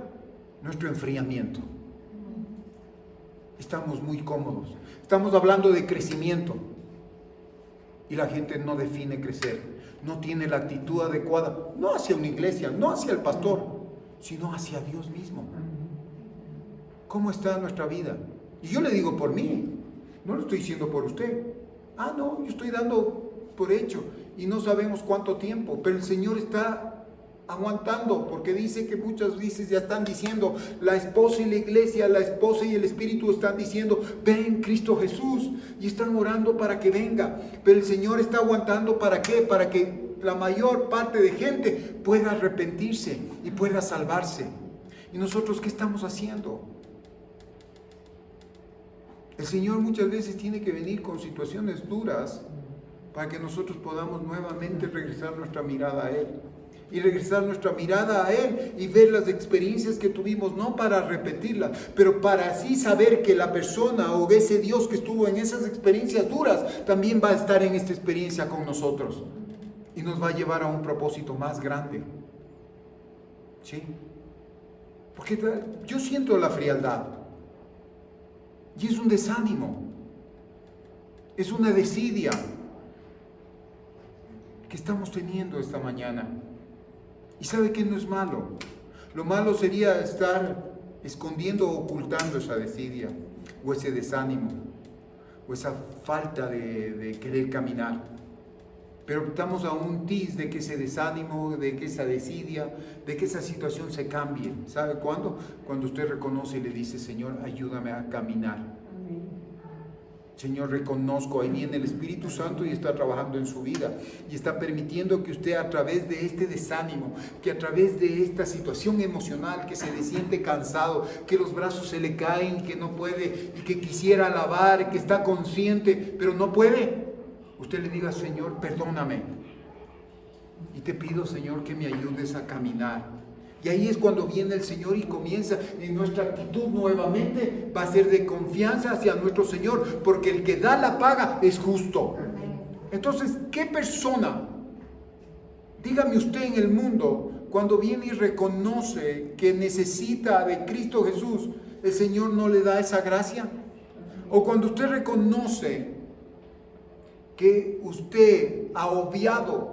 nuestro enfriamiento. Estamos muy cómodos. Estamos hablando de crecimiento. Y la gente no define crecer. No tiene la actitud adecuada. No hacia una iglesia, no hacia el pastor, sino hacia Dios mismo. ¿Cómo está nuestra vida? Y yo le digo por mí, no lo estoy diciendo por usted. No, yo estoy dando por hecho y no sabemos cuánto tiempo, pero el Señor está aguantando, porque dice que muchas veces ya están diciendo, la esposa y la iglesia, la esposa y el Espíritu están diciendo, ven Cristo Jesús, y están orando para que venga, pero el Señor está aguantando. ¿Para qué? Para que la mayor parte de gente pueda arrepentirse y pueda salvarse. ¿Y nosotros qué estamos haciendo? El Señor muchas veces tiene que venir con situaciones duras para que nosotros podamos nuevamente regresar nuestra mirada a Él. Y regresar nuestra mirada a Él y ver las experiencias que tuvimos, no para repetirlas, pero para así saber que la persona o ese Dios que estuvo en esas experiencias duras también va a estar en esta experiencia con nosotros. Y nos va a llevar a un propósito más grande. ¿Sí? Porque yo siento la frialdad. Y es un desánimo. Es una desidia que estamos teniendo esta mañana. Y sabe que no es malo. Lo malo sería estar escondiendo o ocultando esa desidia, o ese desánimo, o esa falta de querer caminar. Pero estamos a un tiz de que ese desánimo, de que esa desidia, de que esa situación se cambie. ¿Sabe cuándo? Cuando usted reconoce y le dice: Señor, ayúdame a caminar. Amén. Señor, reconozco, ahí viene el Espíritu Santo y está trabajando en su vida y está permitiendo que usted, a través de este desánimo, que a través de esta situación emocional, que se siente cansado, que los brazos se le caen, que no puede y que quisiera alabar, que está consciente pero no puede, usted le diga: Señor, perdóname, y te pido, Señor, que me ayudes a caminar. Y ahí es cuando viene el Señor y comienza en nuestra actitud nuevamente, va a ser de confianza hacia nuestro Señor, porque el que da la paga es justo. Entonces, ¿qué persona, dígame usted, en el mundo, cuando viene y reconoce que necesita de Cristo Jesús, el Señor no le da esa gracia? O cuando usted reconoce que usted ha obviado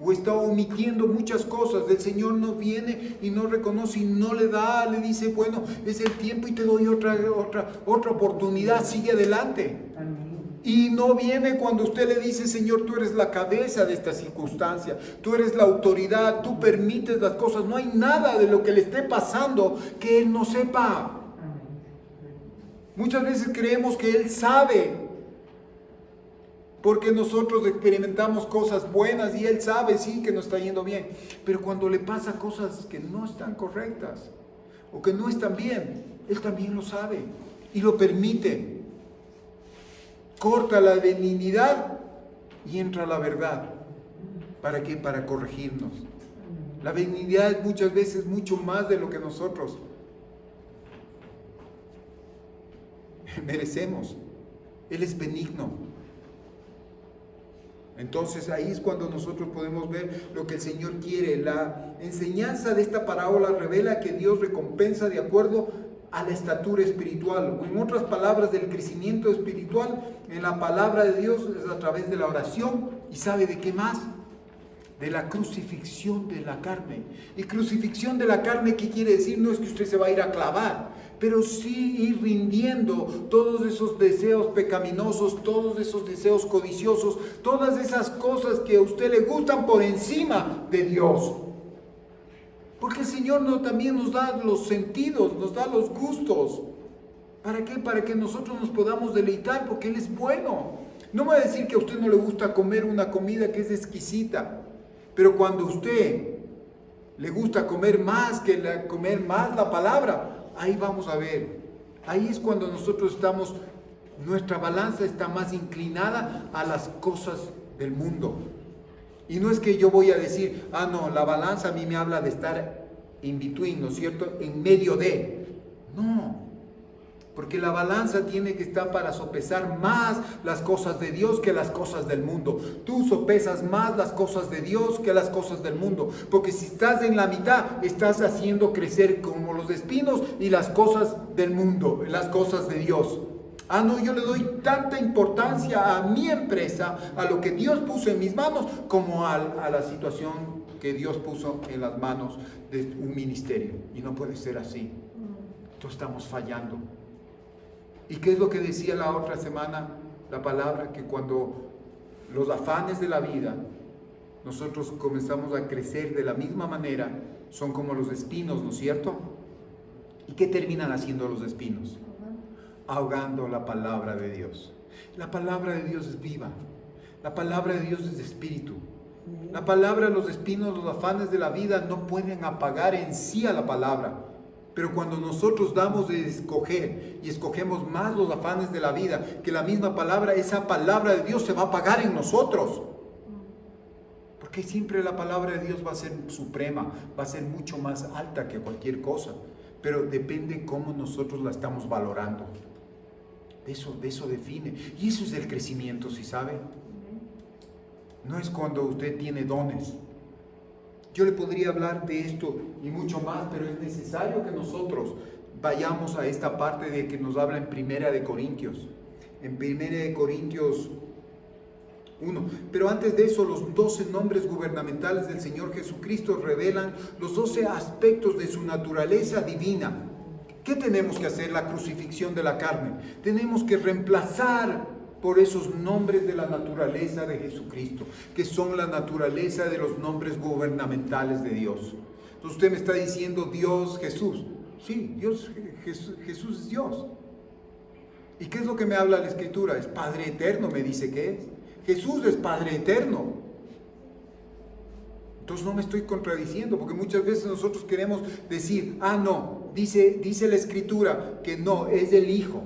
o está omitiendo muchas cosas, el Señor no viene y no reconoce y no le da, le dice: bueno, es el tiempo y te doy otra oportunidad, sigue adelante. Amén. Y no viene cuando usted le dice: Señor, tú eres la cabeza de esta circunstancia, tú eres la autoridad, tú permites las cosas, no hay nada de lo que le esté pasando que Él no sepa. Muchas veces creemos que Él sabe, porque nosotros experimentamos cosas buenas y Él sabe, sí, que nos está yendo bien. Pero cuando le pasa cosas que no están correctas o que no están bien, Él también lo sabe y lo permite. Corta la benignidad y entra la verdad. ¿Para qué? Para corregirnos. La benignidad es muchas veces mucho más de lo que nosotros merecemos. Él es benigno. Entonces ahí es cuando nosotros podemos ver lo que el Señor quiere. La enseñanza de esta parábola revela que Dios recompensa de acuerdo a la estatura espiritual, o en otras palabras, del crecimiento espiritual en la palabra de Dios es a través de la oración. ¿Y sabe de qué más? De la crucifixión de la carne. Y crucifixión de la carne, ¿qué quiere decir? No es que usted se va a ir a clavar, pero sí ir rindiendo todos esos deseos pecaminosos, todos esos deseos codiciosos, todas esas cosas que a usted le gustan por encima de Dios. Porque el Señor también nos da los sentidos, nos da los gustos. ¿Para qué? Para que nosotros nos podamos deleitar, porque Él es bueno. No me va a decir que a usted no le gusta comer una comida que es exquisita, pero cuando a usted le gusta comer más la palabra, ahí vamos a ver, ahí es cuando nosotros estamos, nuestra balanza está más inclinada a las cosas del mundo. Y no es que yo voy a decir: no, la balanza a mí me habla de estar in between, ¿no es cierto?, en medio de. No, porque la balanza tiene que estar para sopesar más las cosas de Dios que las cosas del mundo. Tú sopesas más las cosas de Dios que las cosas del mundo, porque si estás en la mitad, estás haciendo crecer como los espinos y las cosas del mundo, las cosas de Dios. No, yo le doy tanta importancia a mi empresa, a lo que Dios puso en mis manos, como a la situación que Dios puso en las manos de un ministerio. Y no puede ser así. Entonces estamos fallando. ¿Y qué es lo que decía la otra semana la palabra? Que cuando los afanes de la vida, nosotros comenzamos a crecer de la misma manera, son como los espinos, ¿no es cierto? ¿Y qué terminan haciendo los espinos? Ahogando la palabra de Dios. La palabra de Dios es viva. La palabra de Dios es de espíritu. La palabra, los espinos, los afanes de la vida no pueden apagar en sí a la palabra. Pero cuando nosotros damos de escoger y escogemos más los afanes de la vida que la misma palabra, esa palabra de Dios se va a apagar en nosotros. Porque siempre la palabra de Dios va a ser suprema, va a ser mucho más alta que cualquier cosa. Pero depende cómo nosotros la estamos valorando. De eso define. Y eso es el crecimiento, ¿sí sabe? No es cuando usted tiene dones. Yo le podría hablar de esto y mucho más, pero es necesario que nosotros vayamos a esta parte de que nos habla en Primera de Corintios. en 1 Corintios 1. Pero antes de eso, los 12 nombres gubernamentales del Señor Jesucristo revelan los 12 aspectos de su naturaleza divina. ¿Qué tenemos que hacer? La crucifixión de la carne. Tenemos que reemplazar por esos nombres de la naturaleza de Jesucristo, que son la naturaleza de los nombres gubernamentales de Dios. Entonces usted me está diciendo Dios, Jesús. Sí, Dios, Jesús es Dios. ¿Y qué es lo que me habla la Escritura? Es Padre eterno, me dice que es. Jesús es Padre eterno. Entonces no me estoy contradiciendo, porque muchas veces nosotros queremos decir, no, dice la Escritura que no, es el Hijo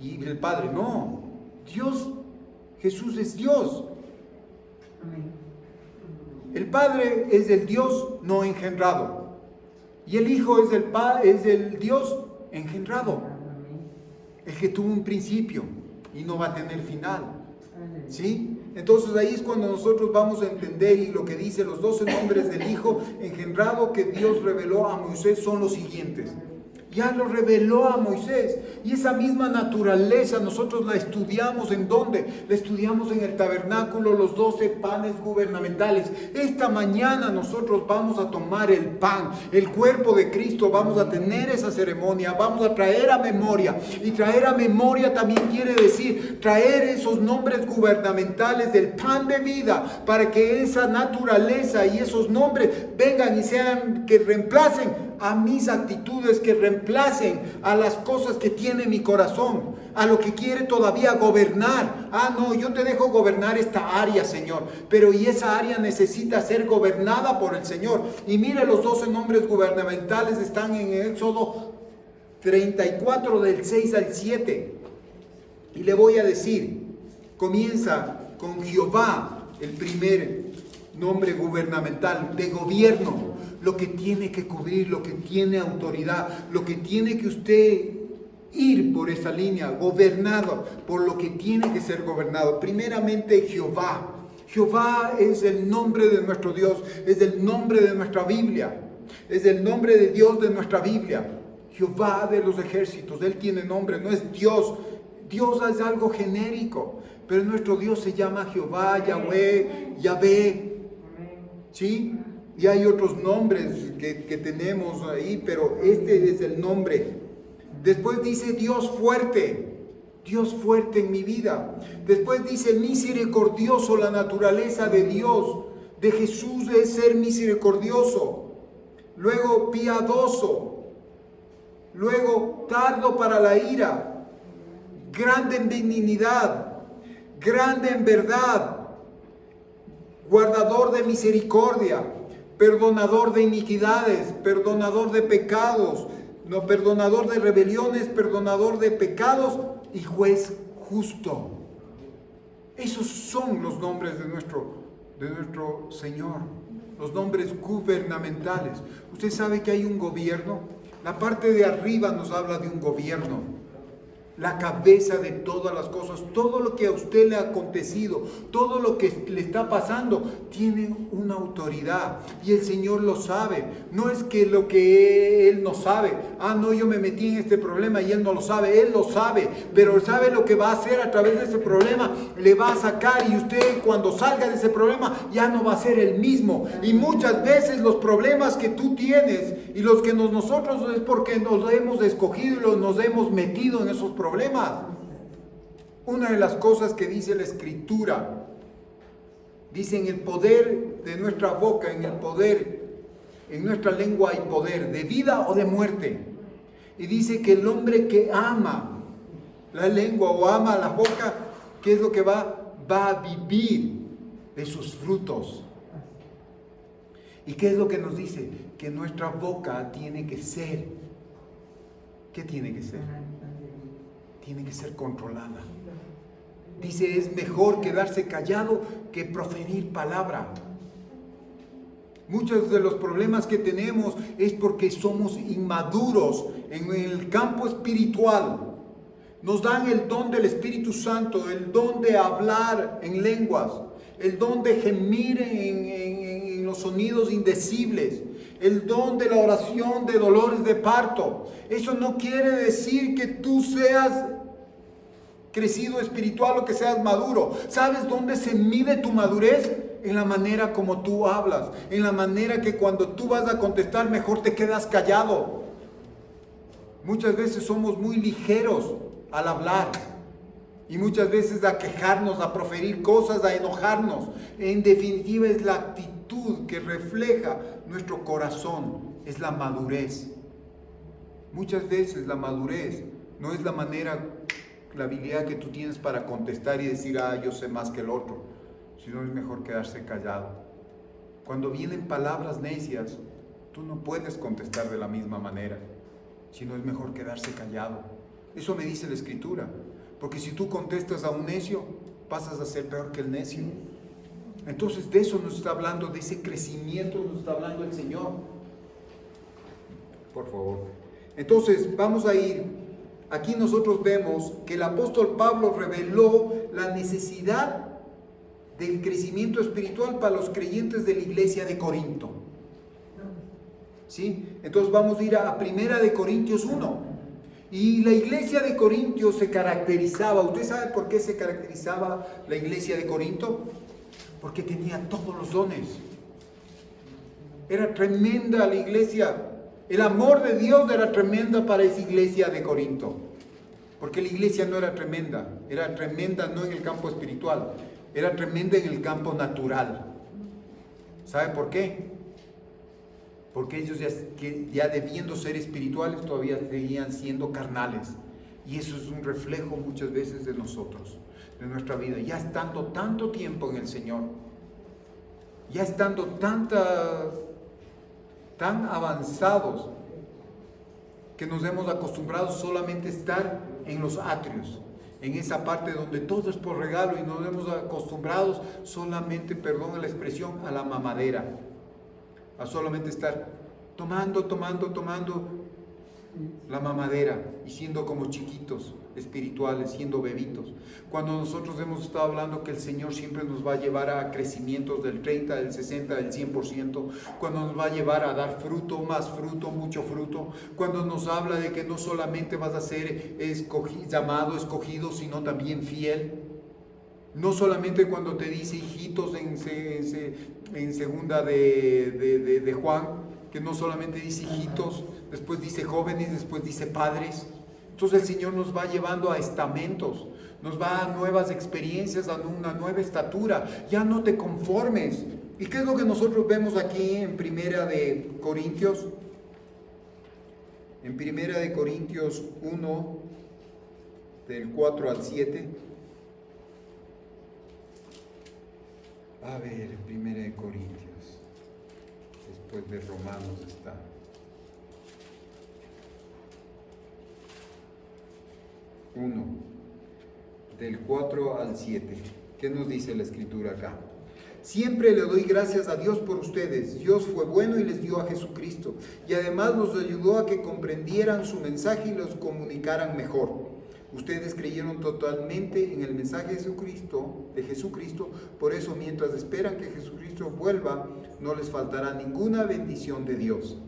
y el Padre. No, Dios, Jesús es Dios. El Padre es el Dios no engendrado y el Hijo es el Dios engendrado, el que tuvo un principio y no va a tener final. ¿Sí? Entonces ahí es cuando nosotros vamos a entender, y lo que dice los 12 nombres del Hijo engendrado que Dios reveló a Moisés son los siguientes. Ya lo reveló a Moisés, y esa misma naturaleza nosotros la estudiamos. ¿En dónde? La estudiamos en el tabernáculo, los 12 panes gubernamentales. Esta mañana nosotros vamos a tomar el pan, el cuerpo de Cristo, vamos a tener esa ceremonia, vamos a traer a memoria, y traer a memoria también quiere decir traer esos nombres gubernamentales del pan de vida, para que esa naturaleza y esos nombres vengan y sean, que reemplacen a mis actitudes, que reemplacen a las cosas que tiene mi corazón, a lo que quiere todavía gobernar. No, yo te dejo gobernar esta área, Señor, pero y esa área necesita ser gobernada por el Señor. Y mire, los 12 nombres gubernamentales están en Éxodo 34 del 6 al 7. Y le voy a decir, comienza con Jehová, el primer nombre gubernamental de gobierno, lo que tiene que cubrir, lo que tiene autoridad, lo que tiene que usted ir por esa línea, gobernado por lo que tiene que ser gobernado. Primeramente Jehová. Jehová es el nombre de nuestro Dios, es el nombre de nuestra Biblia, es el nombre de Dios de nuestra Biblia. Jehová de los ejércitos, Él tiene nombre, no es Dios. Dios es algo genérico, pero nuestro Dios se llama Jehová, Yahweh, Yahvé. ¿Sí? Y hay otros nombres que tenemos ahí, pero este es el nombre. Después dice Dios fuerte en mi vida. Después dice misericordioso, la naturaleza de Dios, de Jesús es ser misericordioso. Luego piadoso. Luego tardo para la ira. Grande en benignidad. Grande en verdad. Guardador de misericordia. Perdonador de iniquidades, perdonador de pecados, no, perdonador de rebeliones, perdonador de pecados y juez justo. Esos son los nombres de nuestro Señor, los nombres gubernamentales. Usted sabe que hay un gobierno. La parte de arriba nos habla de un gobierno. La cabeza de todas las cosas, todo lo que a usted le ha acontecido, todo lo que le está pasando, tiene una autoridad y el Señor lo sabe. No es que lo que Él no sabe, no, yo me metí en este problema y Él no lo sabe, Él lo sabe, pero sabe lo que va a hacer a través de ese problema, le va a sacar, y usted cuando salga de ese problema ya no va a ser el mismo. Y muchas veces los problemas que tú tienes y los que nosotros es porque nos hemos escogido y nos hemos metido en esos problemas. Una de las cosas que dice la Escritura, dice: en el poder de nuestra boca, en el poder, en nuestra lengua hay poder, de vida o de muerte. Y dice que el hombre que ama la lengua o ama la boca, ¿qué es lo que va a vivir de sus frutos? ¿Y qué es lo que nos dice? Que nuestra boca tiene que ser, ¿qué tiene que ser? Tiene que ser controlada. Dice, es mejor quedarse callado que proferir palabra. Muchos de los problemas que tenemos es porque somos inmaduros en el campo espiritual. Nos dan el don del Espíritu Santo, el don de hablar en lenguas, el don de gemir en los sonidos indecibles, el don de la oración de dolores de parto. Eso no quiere decir que tú seas crecido espiritual o que seas maduro. ¿Sabes dónde se mide tu madurez? En la manera como tú hablas, en la manera que cuando tú vas a contestar mejor te quedas callado. Muchas veces somos muy ligeros al hablar y muchas veces a quejarnos, a proferir cosas, a enojarnos. En definitiva es la actitud que refleja nuestro corazón, es la madurez. Muchas veces la madurez no es la manera, la habilidad que tú tienes para contestar y decir, yo sé más que el otro, sino es mejor quedarse callado. Cuando vienen palabras necias, tú no puedes contestar de la misma manera, sino es mejor quedarse callado. Eso me dice la Escritura, porque si tú contestas a un necio, pasas a ser peor que el necio. Entonces de eso nos está hablando, de ese crecimiento nos está hablando el Señor. Por favor. Entonces vamos a ir, aquí nosotros vemos que el apóstol Pablo reveló la necesidad del crecimiento espiritual para los creyentes de la iglesia de Corinto. ¿Sí? Entonces vamos a ir a 1 de Corintios 1. Y la iglesia de Corintios se caracterizaba, ¿usted sabe por qué se caracterizaba la iglesia de Corinto? Porque tenía todos los dones. Era tremenda la iglesia. El amor de Dios era tremenda para esa iglesia de Corinto. Porque la iglesia no era tremenda no en el campo espiritual, era tremenda en el campo natural. ¿Sabe por qué? Porque ellos ya debiendo ser espirituales todavía seguían siendo carnales. Y eso es un reflejo muchas veces de nosotros, de nuestra vida. Ya estando tanto tiempo en el Señor, ya estando tan avanzados, que nos hemos acostumbrado solamente a estar en los atrios, en esa parte donde todo es por regalo, y nos hemos acostumbrado solamente, perdón la expresión, a la mamadera, a solamente estar tomando la mamadera y siendo como chiquitos espirituales, siendo bebitos. Cuando nosotros hemos estado hablando que el Señor siempre nos va a llevar a crecimientos del 30, del 60, del 100%, cuando nos va a llevar a dar fruto, más fruto, mucho fruto, cuando nos habla de que no solamente vas a ser llamado, escogido, sino también fiel. No solamente cuando te dice hijitos en segunda de Juan, que no solamente dice hijitos, después dice jóvenes, después dice padres. Entonces el Señor nos va llevando a estamentos, nos va a nuevas experiencias, a una nueva estatura. Ya no te conformes. ¿Y qué es lo que nosotros vemos aquí en 1 de Corintios? En 1 de Corintios 1, del 4 al 7. A ver, 1 de Corintios, después de Romanos está. Uno, del 4 al 7. ¿Qué nos dice la Escritura acá? Siempre le doy gracias a Dios por ustedes. Dios fue bueno y les dio a Jesucristo. Y además los ayudó a que comprendieran su mensaje y los comunicaran mejor. Ustedes creyeron totalmente en el mensaje de Jesucristo, por eso mientras esperan que Jesucristo vuelva, no les faltará ninguna bendición de Dios.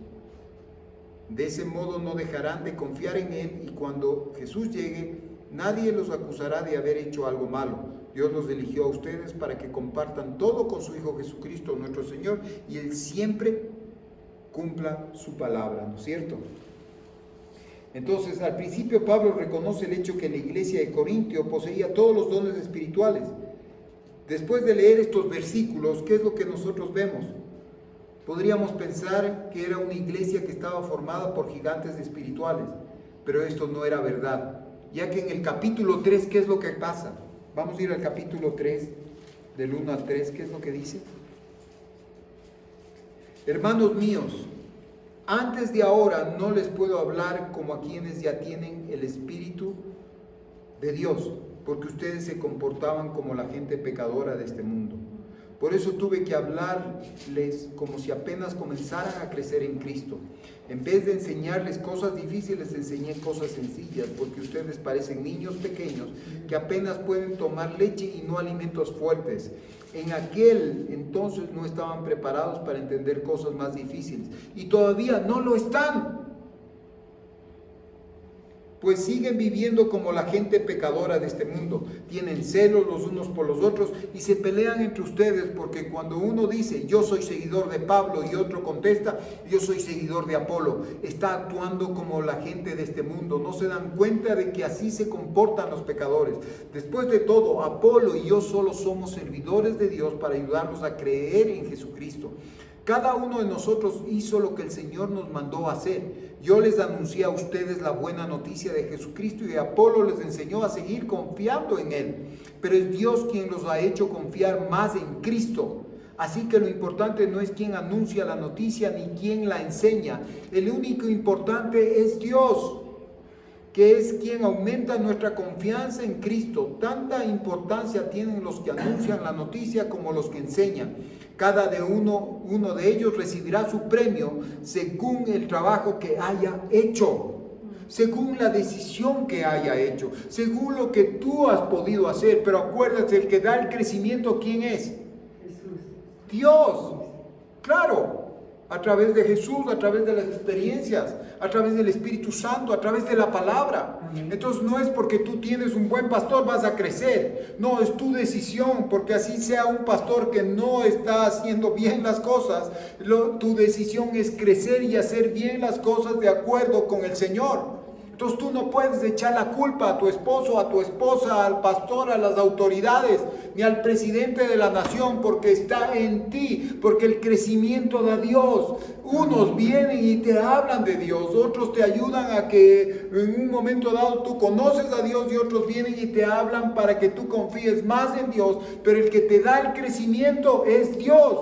De ese modo no dejarán de confiar en Él, y cuando Jesús llegue, nadie los acusará de haber hecho algo malo. Dios los eligió a ustedes para que compartan todo con su Hijo Jesucristo, nuestro Señor, y Él siempre cumpla su palabra, ¿no es cierto? Entonces, al principio Pablo reconoce el hecho que la iglesia de Corintio poseía todos los dones espirituales. Después de leer estos versículos, ¿qué es lo que nosotros vemos? Podríamos pensar que era una iglesia que estaba formada por gigantes espirituales, pero esto no era verdad, ya que en el capítulo 3, ¿qué es lo que pasa? Vamos a ir al capítulo 3, del 1 al 3, ¿qué es lo que dice? Hermanos míos, antes de ahora no les puedo hablar como a quienes ya tienen el Espíritu de Dios, porque ustedes se comportaban como la gente pecadora de este mundo. Por eso tuve que hablarles como si apenas comenzaran a crecer en Cristo. En vez de enseñarles cosas difíciles, les enseñé cosas sencillas, porque ustedes parecen niños pequeños que apenas pueden tomar leche y no alimentos fuertes. En aquel entonces no estaban preparados para entender cosas más difíciles, y todavía no lo están. pues siguen viviendo como la gente pecadora de este mundo. Tienen celos los unos por los otros y se pelean entre ustedes, porque cuando uno dice yo soy seguidor de Pablo y otro contesta yo soy seguidor de Apolo, está actuando como la gente de este mundo. No se dan cuenta de que así se comportan los pecadores. Después de todo, Apolo y yo solo somos servidores de Dios para ayudarlos a creer en Jesucristo. Cada uno de nosotros hizo lo que el Señor nos mandó a hacer. Yo les anuncié a ustedes la buena noticia de Jesucristo y Apolo les enseñó a seguir confiando en Él. Pero es Dios quien los ha hecho confiar más en Cristo. Así que lo importante no es quién anuncia la noticia ni quién la enseña. El único importante es Dios, que es quien aumenta nuestra confianza en Cristo. Tanta importancia tienen los que anuncian la noticia como los que enseñan. Cada uno de ellos recibirá su premio según el trabajo que haya hecho, según la decisión que haya hecho, según lo que tú has podido hacer. Pero acuérdate, el que da el crecimiento, ¿quién es? Jesús. Dios. Claro. A través de Jesús, a través de las experiencias, a través del Espíritu Santo, a través de la palabra. Entonces no es porque tú tienes un buen pastor vas a crecer. No, es tu decisión, porque así sea un pastor que no está haciendo bien las cosas, tu decisión es crecer y hacer bien las cosas de acuerdo con el Señor. Entonces tú no puedes echar la culpa a tu esposo, a tu esposa, al pastor, a las autoridades, ni al presidente de la nación, porque está en ti, porque el crecimiento da Dios. Unos vienen y te hablan de Dios, otros te ayudan a que en un momento dado tú conoces a Dios y otros vienen y te hablan para que tú confíes más en Dios, pero el que te da el crecimiento es Dios.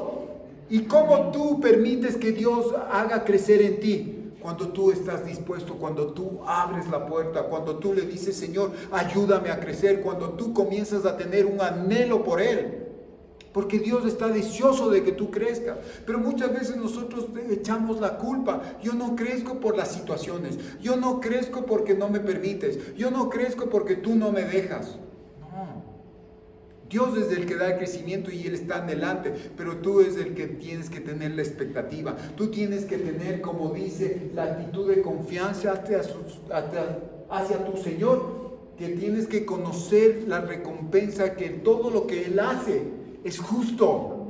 ¿Y cómo tú permites que Dios haga crecer en ti? Cuando tú estás dispuesto, cuando tú abres la puerta, cuando tú le dices, Señor, ayúdame a crecer, cuando tú comienzas a tener un anhelo por Él. Porque Dios está deseoso de que tú crezcas. Pero muchas veces nosotros echamos la culpa. Yo no crezco por las situaciones. Yo no crezco porque no me permites. Yo no crezco porque tú no me dejas. Dios es el que da el crecimiento y Él está adelante, pero tú es el que tienes que tener la expectativa. Tú tienes que tener, como dice, la actitud de confianza hacia tu Señor, que tienes que conocer la recompensa, que todo lo que Él hace es justo.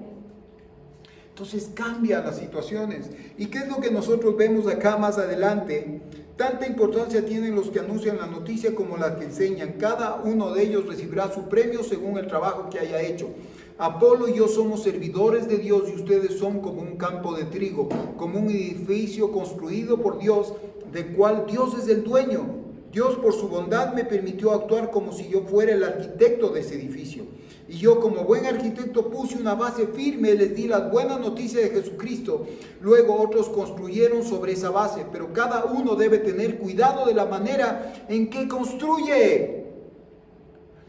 Entonces cambia las situaciones. ¿Y qué es lo que nosotros vemos acá más adelante? Tanta importancia tienen los que anuncian la noticia como las que enseñan. Cada uno de ellos recibirá su premio según el trabajo que haya hecho. Apolo y yo somos servidores de Dios y ustedes son como un campo de trigo, como un edificio construido por Dios, del cual Dios es el dueño. Dios por su bondad me permitió actuar como si yo fuera el arquitecto de ese edificio. Y yo como buen arquitecto puse una base firme, les di la buena noticia de Jesucristo. Luego otros construyeron sobre esa base, pero cada uno debe tener cuidado de la manera en que construye.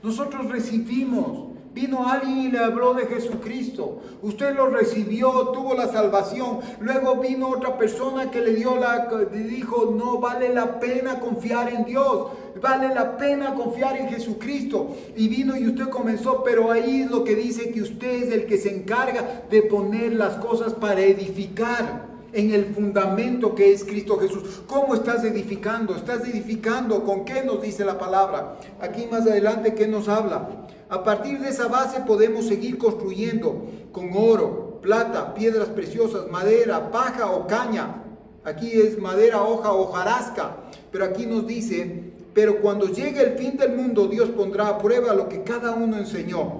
Nosotros recibimos. Vino alguien y le habló de Jesucristo. Usted lo recibió, tuvo la salvación. Luego vino otra persona que le dijo, no vale la pena confiar en Dios. Vale la pena confiar en Jesucristo. Y vino y usted comenzó, pero ahí es lo que dice que usted es el que se encarga de poner las cosas para edificar en el fundamento que es Cristo Jesús. ¿Cómo estás edificando? ¿Estás edificando? ¿Con qué nos dice la palabra? Aquí más adelante, ¿qué nos habla? A partir de esa base podemos seguir construyendo con oro, plata, piedras preciosas, madera, paja o caña. Aquí es madera, hoja, hojarasca. Pero aquí nos dice, pero cuando llegue el fin del mundo, Dios pondrá a prueba lo que cada uno enseñó.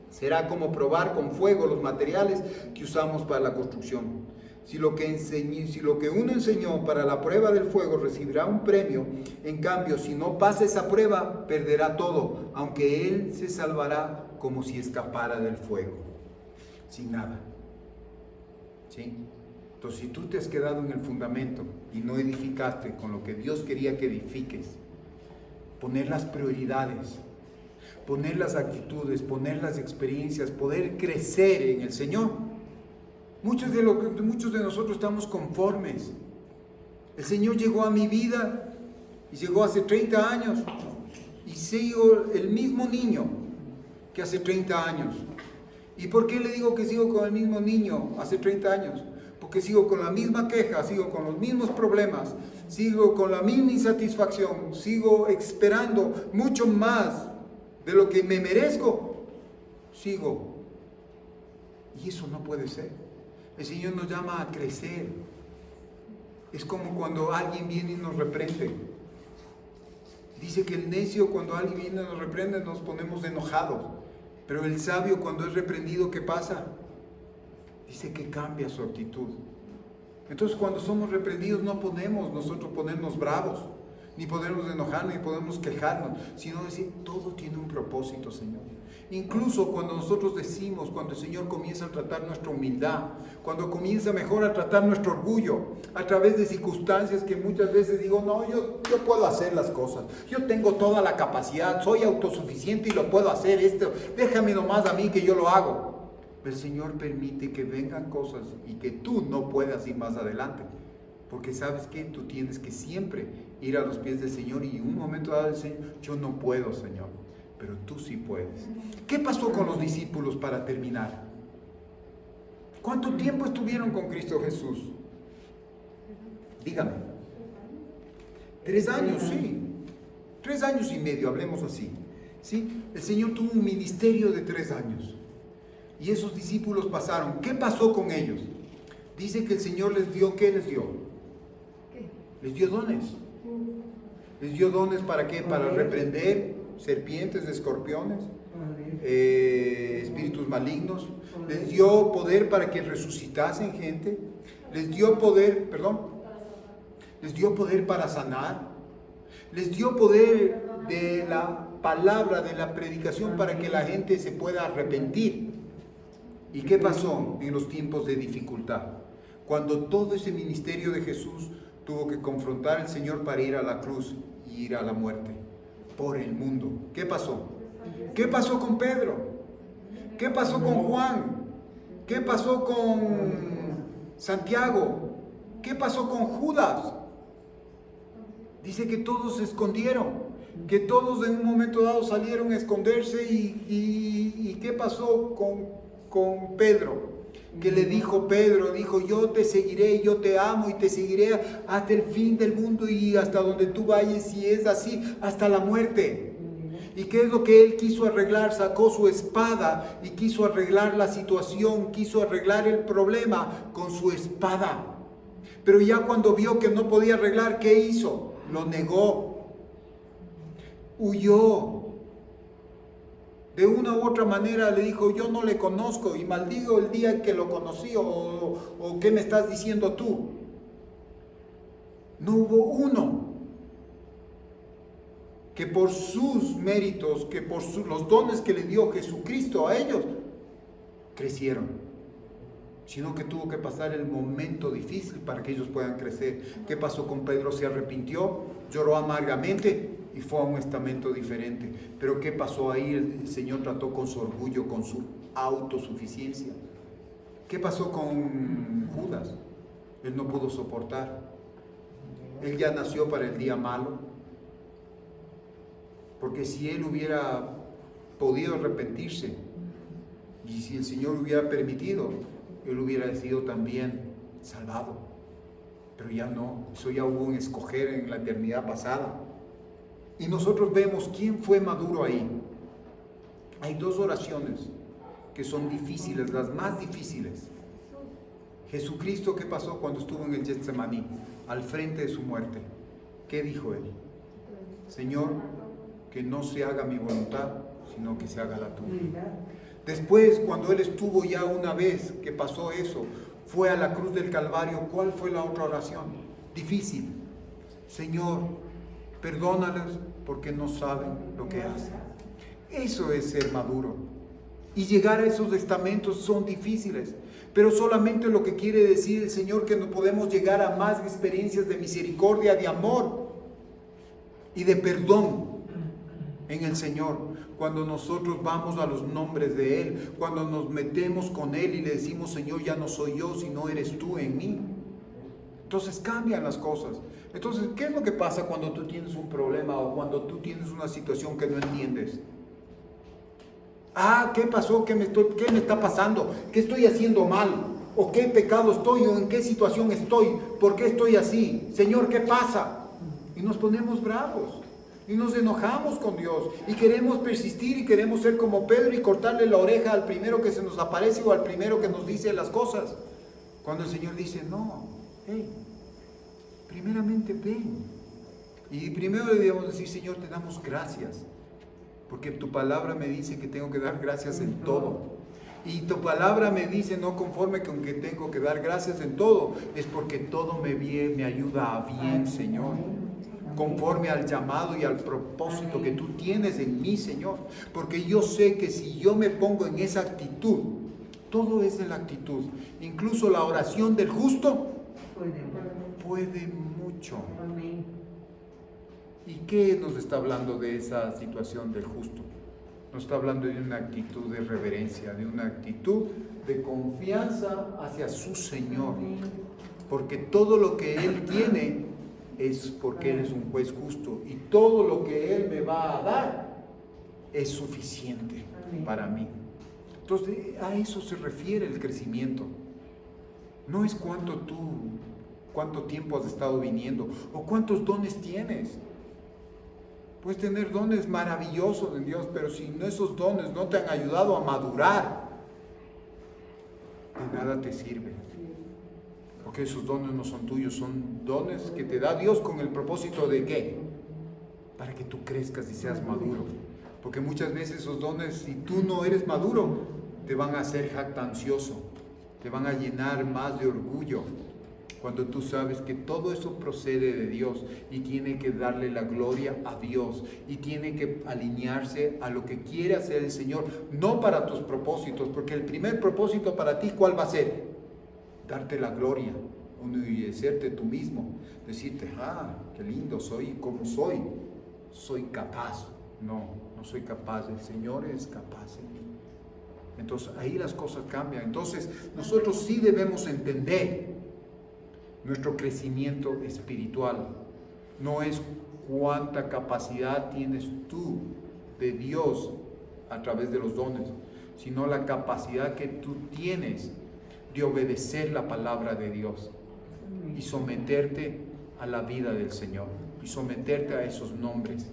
Será como probar con fuego los materiales que usamos para la construcción. Si lo que uno enseñó para la prueba del fuego recibirá un premio, en cambio, si no pasa esa prueba, perderá todo, aunque él se salvará como si escapara del fuego, sin nada. ¿Sí? Entonces, si tú te has quedado en el fundamento y no edificaste con lo que Dios quería que edifiques, poner las prioridades, poner las actitudes, poner las experiencias, poder crecer en el Señor. Muchos de nosotros estamos conformes. El Señor llegó a mi vida y llegó hace 30 años y sigo el mismo niño que hace 30 años. ¿Y por qué le digo que sigo con el mismo niño hace 30 años? Porque sigo con la misma queja, sigo con los mismos problemas, sigo con la misma insatisfacción, sigo esperando mucho más de lo que me merezco, sigo. Y eso no puede ser. El Señor nos llama a crecer. Es como cuando alguien viene y nos reprende. Dice que el necio, cuando alguien viene y nos reprende, nos ponemos enojados. Pero el sabio, cuando es reprendido, ¿qué pasa? Dice que cambia su actitud. Entonces, cuando somos reprendidos, no podemos nosotros ponernos bravos, ni podemos enojarnos, ni podemos quejarnos, sino decir, todo tiene un propósito, Señor. Incluso cuando nosotros decimos, cuando el Señor comienza a tratar nuestra humildad, cuando comienza mejor a tratar nuestro orgullo, a través de circunstancias que muchas veces digo, no, yo puedo hacer las cosas, yo tengo toda la capacidad, soy autosuficiente y lo puedo hacer, déjame nomás a mí que yo lo hago. El Señor permite que vengan cosas y que tú no puedas ir más adelante, porque sabes que tú tienes que siempre ir a los pies del Señor y en un momento dado el Señor, yo no puedo, Señor, pero tú sí puedes. ¿Qué pasó con los discípulos para terminar? ¿Cuánto tiempo estuvieron con Cristo Jesús? Dígame. 3 años, sí. 3 años y medio, hablemos así. ¿Sí? El Señor tuvo un ministerio de 3 años. Y esos discípulos pasaron. ¿Qué pasó con ellos? Dice que el Señor les dio, ¿qué les dio? Les dio dones. Les dio dones ¿para qué? Para reprender serpientes, escorpiones, espíritus malignos. Les dio poder para que resucitasen gente. Les dio poder, les dio poder para sanar. Les dio poder de la palabra, de la predicación, para que la gente se pueda arrepentir. ¿Y qué pasó en los tiempos de dificultad? Cuando todo ese ministerio de Jesús tuvo que confrontar al Señor para ir a la cruz y ir a la muerte por el mundo. ¿Qué pasó? ¿Qué pasó con Pedro? ¿Qué pasó con Juan? ¿Qué pasó con Santiago? ¿Qué pasó con Judas? Dice que todos se escondieron, que todos en un momento dado salieron a esconderse y ¿qué pasó con Pedro? Que le dijo Pedro, dijo, yo te seguiré, yo te amo y te seguiré hasta el fin del mundo y hasta donde tú vayas, y es así, hasta la muerte. ¿Y qué es lo que él quiso arreglar? Sacó su espada y quiso arreglar la situación, quiso arreglar el problema con su espada. Pero ya cuando vio que no podía arreglar, ¿qué hizo? Lo negó, huyó. De una u otra manera le dijo, yo no le conozco y maldigo el día en que lo conocí, o ¿qué me estás diciendo tú? No hubo uno que por sus méritos, que por los dones que le dio Jesucristo a ellos, crecieron, sino que tuvo que pasar el momento difícil para que ellos puedan crecer. ¿Qué pasó con Pedro? Se arrepintió, lloró amargamente y fue a un estamento diferente. Pero ¿qué pasó ahí? El Señor trató con su orgullo, con su autosuficiencia. ¿Qué pasó con Judas? Él no pudo soportar. Él ya nació para el día malo. Porque si él hubiera podido arrepentirse y si el Señor hubiera permitido, él hubiera sido también salvado. Pero ya no, eso ya hubo un escoger en la eternidad pasada. Y nosotros vemos quién fue maduro ahí. Hay 2 oraciones que son difíciles, las más difíciles. Jesucristo, ¿qué pasó cuando estuvo en el Getsemaní, al frente de su muerte? ¿Qué dijo él? Señor, que no se haga mi voluntad, sino que se haga la tuya. Después, cuando él estuvo ya una vez que pasó eso, fue a la cruz del Calvario, ¿cuál fue la otra oración? Difícil. Señor, perdónalos porque no saben lo que hacen. Eso es ser maduro. Y llegar a esos estamentos son difíciles, pero solamente lo que quiere decir el Señor, que no podemos llegar a más experiencias de misericordia, de amor y de perdón en el Señor, cuando nosotros vamos a los nombres de Él, cuando nos metemos con Él y le decimos, Señor, ya no soy yo, sino eres tú en mí. Entonces cambian las cosas. Entonces, ¿qué es lo que pasa cuando tú tienes un problema o cuando tú tienes una situación que no entiendes? ¿Qué pasó? ¿Qué me está pasando? ¿Qué estoy haciendo mal? o qué pecado estoy, o en qué situación estoy, por qué estoy así, Señor, ¿qué pasa? Y nos ponemos bravos, y nos enojamos con Dios, y queremos persistir, y queremos ser como Pedro, y cortarle la oreja al primero que se nos aparece, o al primero que nos dice las cosas, cuando el Señor dice, no, hey, primeramente ven, y primero le debemos decir, Señor, te damos gracias, porque tu palabra me dice que tengo que dar gracias en todo. Y tu palabra me dice, no conforme con que tengo que dar gracias en todo, es porque todo me ayuda a bien, Señor. Conforme al llamado y al propósito que tú tienes en mí, Señor. Porque yo sé que si yo me pongo en esa actitud, todo es de la actitud. Incluso la oración del justo puede mucho. ¿Y qué nos está hablando de esa situación del justo? Nos está hablando de una actitud de reverencia, de una actitud de confianza hacia su Señor. Porque todo lo que Él tiene es porque Él es un juez justo. Y todo lo que Él me va a dar es suficiente para mí. Entonces, a eso se refiere el crecimiento. No es cuánto tiempo has estado viniendo o cuántos dones tienes. Puedes tener dones maravillosos en Dios, pero si esos dones no te han ayudado a madurar, de nada te sirve. Porque esos dones no son tuyos, son dones que te da Dios con el propósito de ¿qué? Para que tú crezcas y seas maduro. Porque muchas veces esos dones, si tú no eres maduro, te van a hacer jactancioso, te van a llenar más de orgullo. Cuando tú sabes que todo eso procede de Dios y tiene que darle la gloria a Dios y tiene que alinearse a lo que quiere hacer el Señor, no para tus propósitos, porque el primer propósito para ti, ¿cuál va a ser? Darte la gloria, enorgullecerte tú mismo, decirte, qué lindo soy, como soy capaz. No soy capaz, el Señor es capaz en mí. Entonces ahí las cosas cambian. Entonces nosotros sí debemos entender nuestro crecimiento espiritual. No es cuánta capacidad tienes tú de Dios a través de los dones, sino la capacidad que tú tienes de obedecer la palabra de Dios y someterte a la vida del Señor y someterte a esos nombres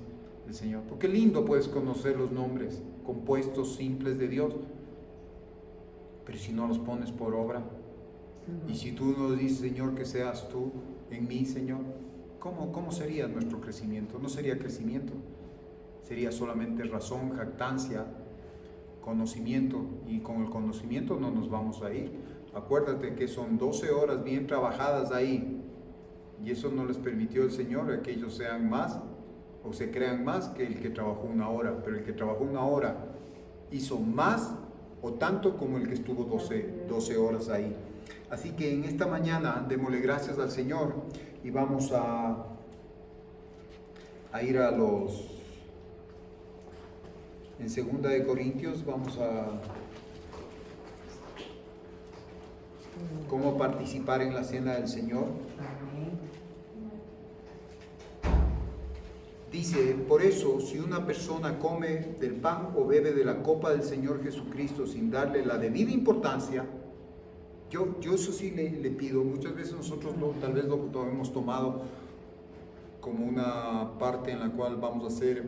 del Señor. Porque lindo puedes conocer los nombres compuestos simples de Dios, pero si no los pones por obra, y si tú nos dices, Señor, que seas tú en mí, Señor, ¿cómo sería nuestro crecimiento? No sería crecimiento, sería solamente razón, jactancia, conocimiento, y con el conocimiento no nos vamos a ir. Acuérdate que son 12 horas bien trabajadas ahí, y eso no les permitió el Señor a que ellos sean más o se crean más que el que trabajó 1 hora, pero el que trabajó 1 hora hizo más o tanto como el que estuvo 12 horas ahí. Así que en esta mañana démosle gracias al Señor y vamos a ir a en 2 de Corintios, vamos a cómo participar en la cena del Señor. Dice, por eso, si una persona come del pan o bebe de la copa del Señor Jesucristo sin darle la debida importancia, yo eso sí le pido. Muchas veces nosotros tal vez lo hemos tomado como una parte en la cual vamos a hacer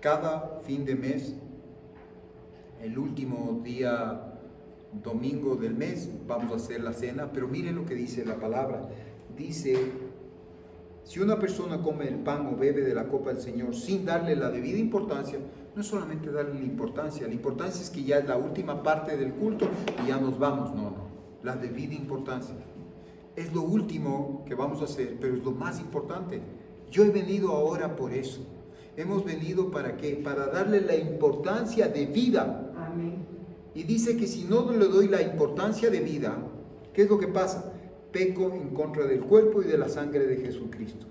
cada fin de mes, el último día domingo del mes, vamos a hacer la cena, pero miren lo que dice la palabra. Dice, si una persona come el pan o bebe de la copa del Señor sin darle la debida importancia, no es solamente darle la importancia es que ya es la última parte del culto y ya nos vamos, no. La debida importancia es lo último que vamos a hacer, pero es lo más importante. Yo he venido ahora por eso. Hemos venido ¿para qué? Para darle la importancia de vida. Amén. Y dice que si no le doy la importancia de vida, ¿qué es lo que pasa? Peco en contra del cuerpo y de la sangre de Jesucristo.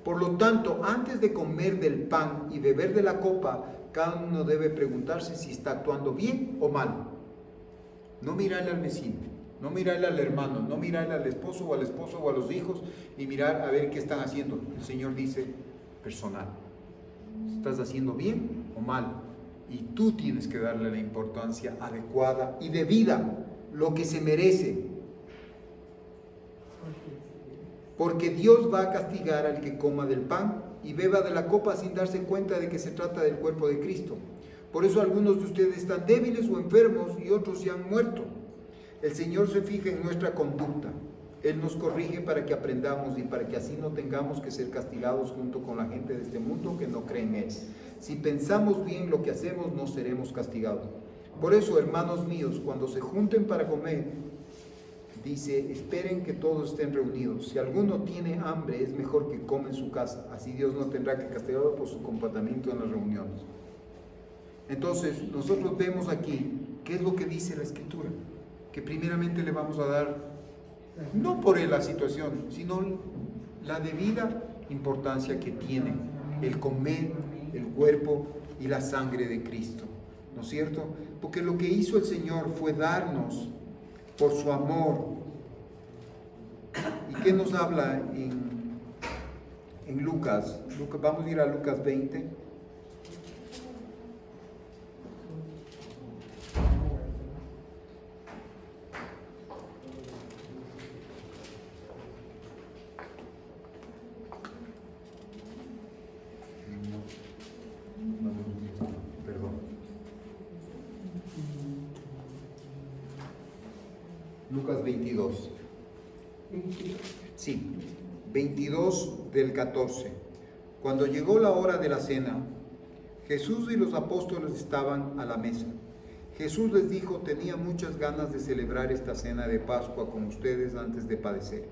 Por lo tanto, antes de comer del pan y beber de la copa, cada uno debe preguntarse si está actuando bien o mal. No mirarle al vecino, no mirarle al hermano, no mirarle al esposo o a los hijos, ni mirar a ver qué están haciendo. El Señor dice, personal, ¿estás haciendo bien o mal? Y tú tienes que darle la importancia adecuada y debida, lo que se merece. porque Dios va a castigar al que coma del pan y beba de la copa sin darse cuenta de que se trata del cuerpo de Cristo. Por eso algunos de ustedes están débiles o enfermos y otros ya han muerto. El Señor se fija en nuestra conducta. Él nos corrige para que aprendamos y para que así no tengamos que ser castigados junto con la gente de este mundo que no cree en Él. Si pensamos bien lo que hacemos, no seremos castigados. Por eso, hermanos míos, cuando se junten para comer, dice, esperen que todos estén reunidos. Si alguno tiene hambre, es mejor que coma en su casa. Así Dios no tendrá que castigarlo por su comportamiento en las reuniones. Entonces, nosotros vemos aquí, ¿qué es lo que dice la Escritura? Que primeramente le vamos a dar, no por la situación, sino la debida importancia que tiene el comer el cuerpo y la sangre de Cristo, ¿no es cierto? Porque lo que hizo el Señor fue darnos por su amor. ¿Y qué nos habla en Lucas? Vamos a ir a Lucas 20. Lucas 22. Sí, 22 del 14. Cuando llegó la hora de la cena, Jesús y los apóstoles estaban a la mesa. Jesús les dijo, tenía muchas ganas de celebrar esta cena de Pascua con ustedes antes de padecer.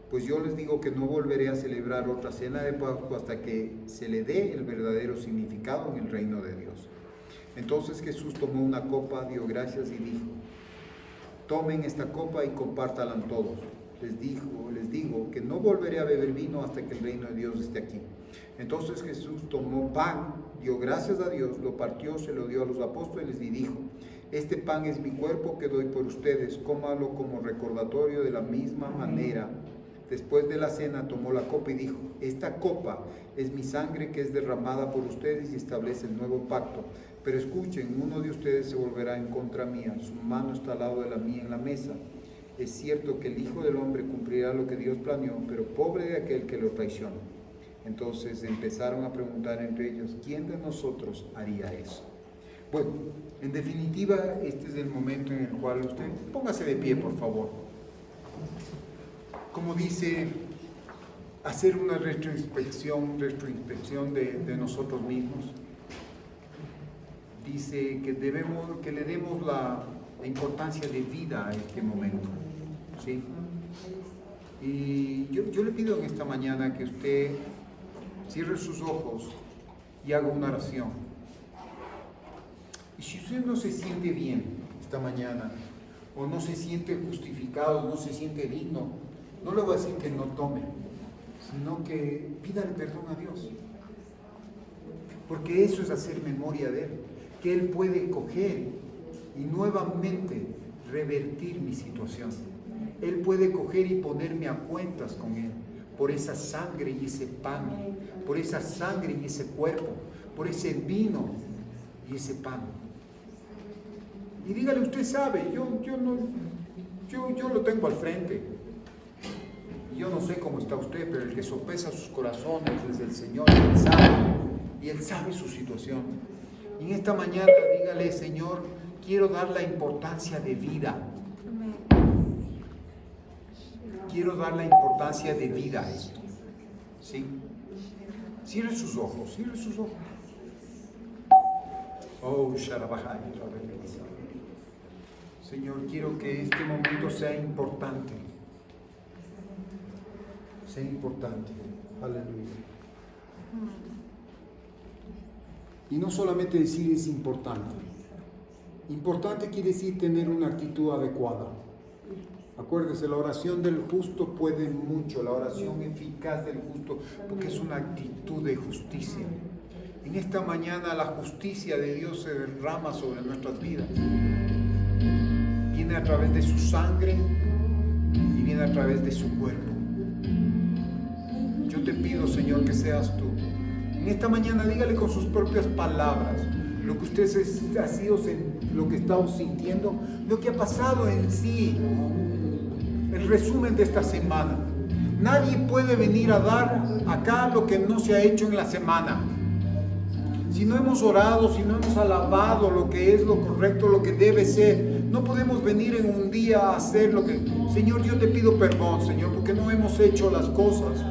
Pues yo les digo que no volveré a celebrar otra cena de Pascua hasta que se le dé el verdadero significado en el reino de Dios. Entonces Jesús tomó una copa, dio gracias y dijo, tomen esta copa y compártanla todos. Les digo que no volveré a beber vino hasta que el reino de Dios esté aquí. Entonces Jesús tomó pan, dio gracias a Dios, lo partió, se lo dio a los apóstoles y dijo, este pan es mi cuerpo que doy por ustedes, cómalo como recordatorio. De la misma manera, después de la cena tomó la copa y dijo, esta copa es mi sangre que es derramada por ustedes y establece el nuevo pacto. Pero escuchen, uno de ustedes se volverá en contra mía, su mano está al lado de la mía en la mesa. Es cierto que el Hijo del Hombre cumplirá lo que Dios planeó, pero pobre de aquel que lo traiciona. Entonces empezaron a preguntar entre ellos, ¿quién de nosotros haría eso? Bueno, en definitiva, este es el momento en el cual usted, póngase de pie, por favor. Como dice, hacer una retroinspección de nosotros mismos. Dice que le demos la importancia de vida a este momento, ¿sí? Y yo le pido en esta mañana que usted cierre sus ojos y haga una oración. Y si usted no se siente bien esta mañana, o no se siente justificado, no se siente digno, no le voy a decir que no tome, sino que pídale perdón a Dios. Porque eso es hacer memoria de Él, que Él puede coger y nuevamente revertir mi situación. Él puede coger y ponerme a cuentas con Él, por esa sangre y ese pan, por esa sangre y ese cuerpo, por ese vino y ese pan. Y dígale, usted sabe, yo lo tengo al frente. Yo no sé cómo está usted, pero el que sopesa sus corazones es el Señor, y Él sabe su situación. Y en esta mañana dígale, Señor, quiero dar la importancia de vida. Quiero dar la importancia de vida a esto. ¿Sí? Cierre sus ojos, cierre sus ojos. Oh, Sharabahai. Señor, quiero que este momento sea importante. Sea importante. Aleluya. Y no solamente decir es importante. Importante quiere decir tener una actitud adecuada. Acuérdese, la oración del justo puede mucho, la oración eficaz del justo, porque es una actitud de justicia. En esta mañana la justicia de Dios se derrama sobre nuestras vidas. Viene a través de su sangre y viene a través de su cuerpo. Yo te pido, Señor, que seas tú. En esta mañana dígale con sus propias palabras lo que usted ha sido, lo que estamos sintiendo, lo que ha pasado en sí, el resumen de esta semana. Nadie puede venir a dar acá lo que no se ha hecho en la semana. Si no hemos orado, si no hemos alabado lo que es lo correcto, lo que debe ser, no podemos venir en un día a hacer lo que... Señor, yo te pido perdón, Señor, porque no hemos hecho las cosas.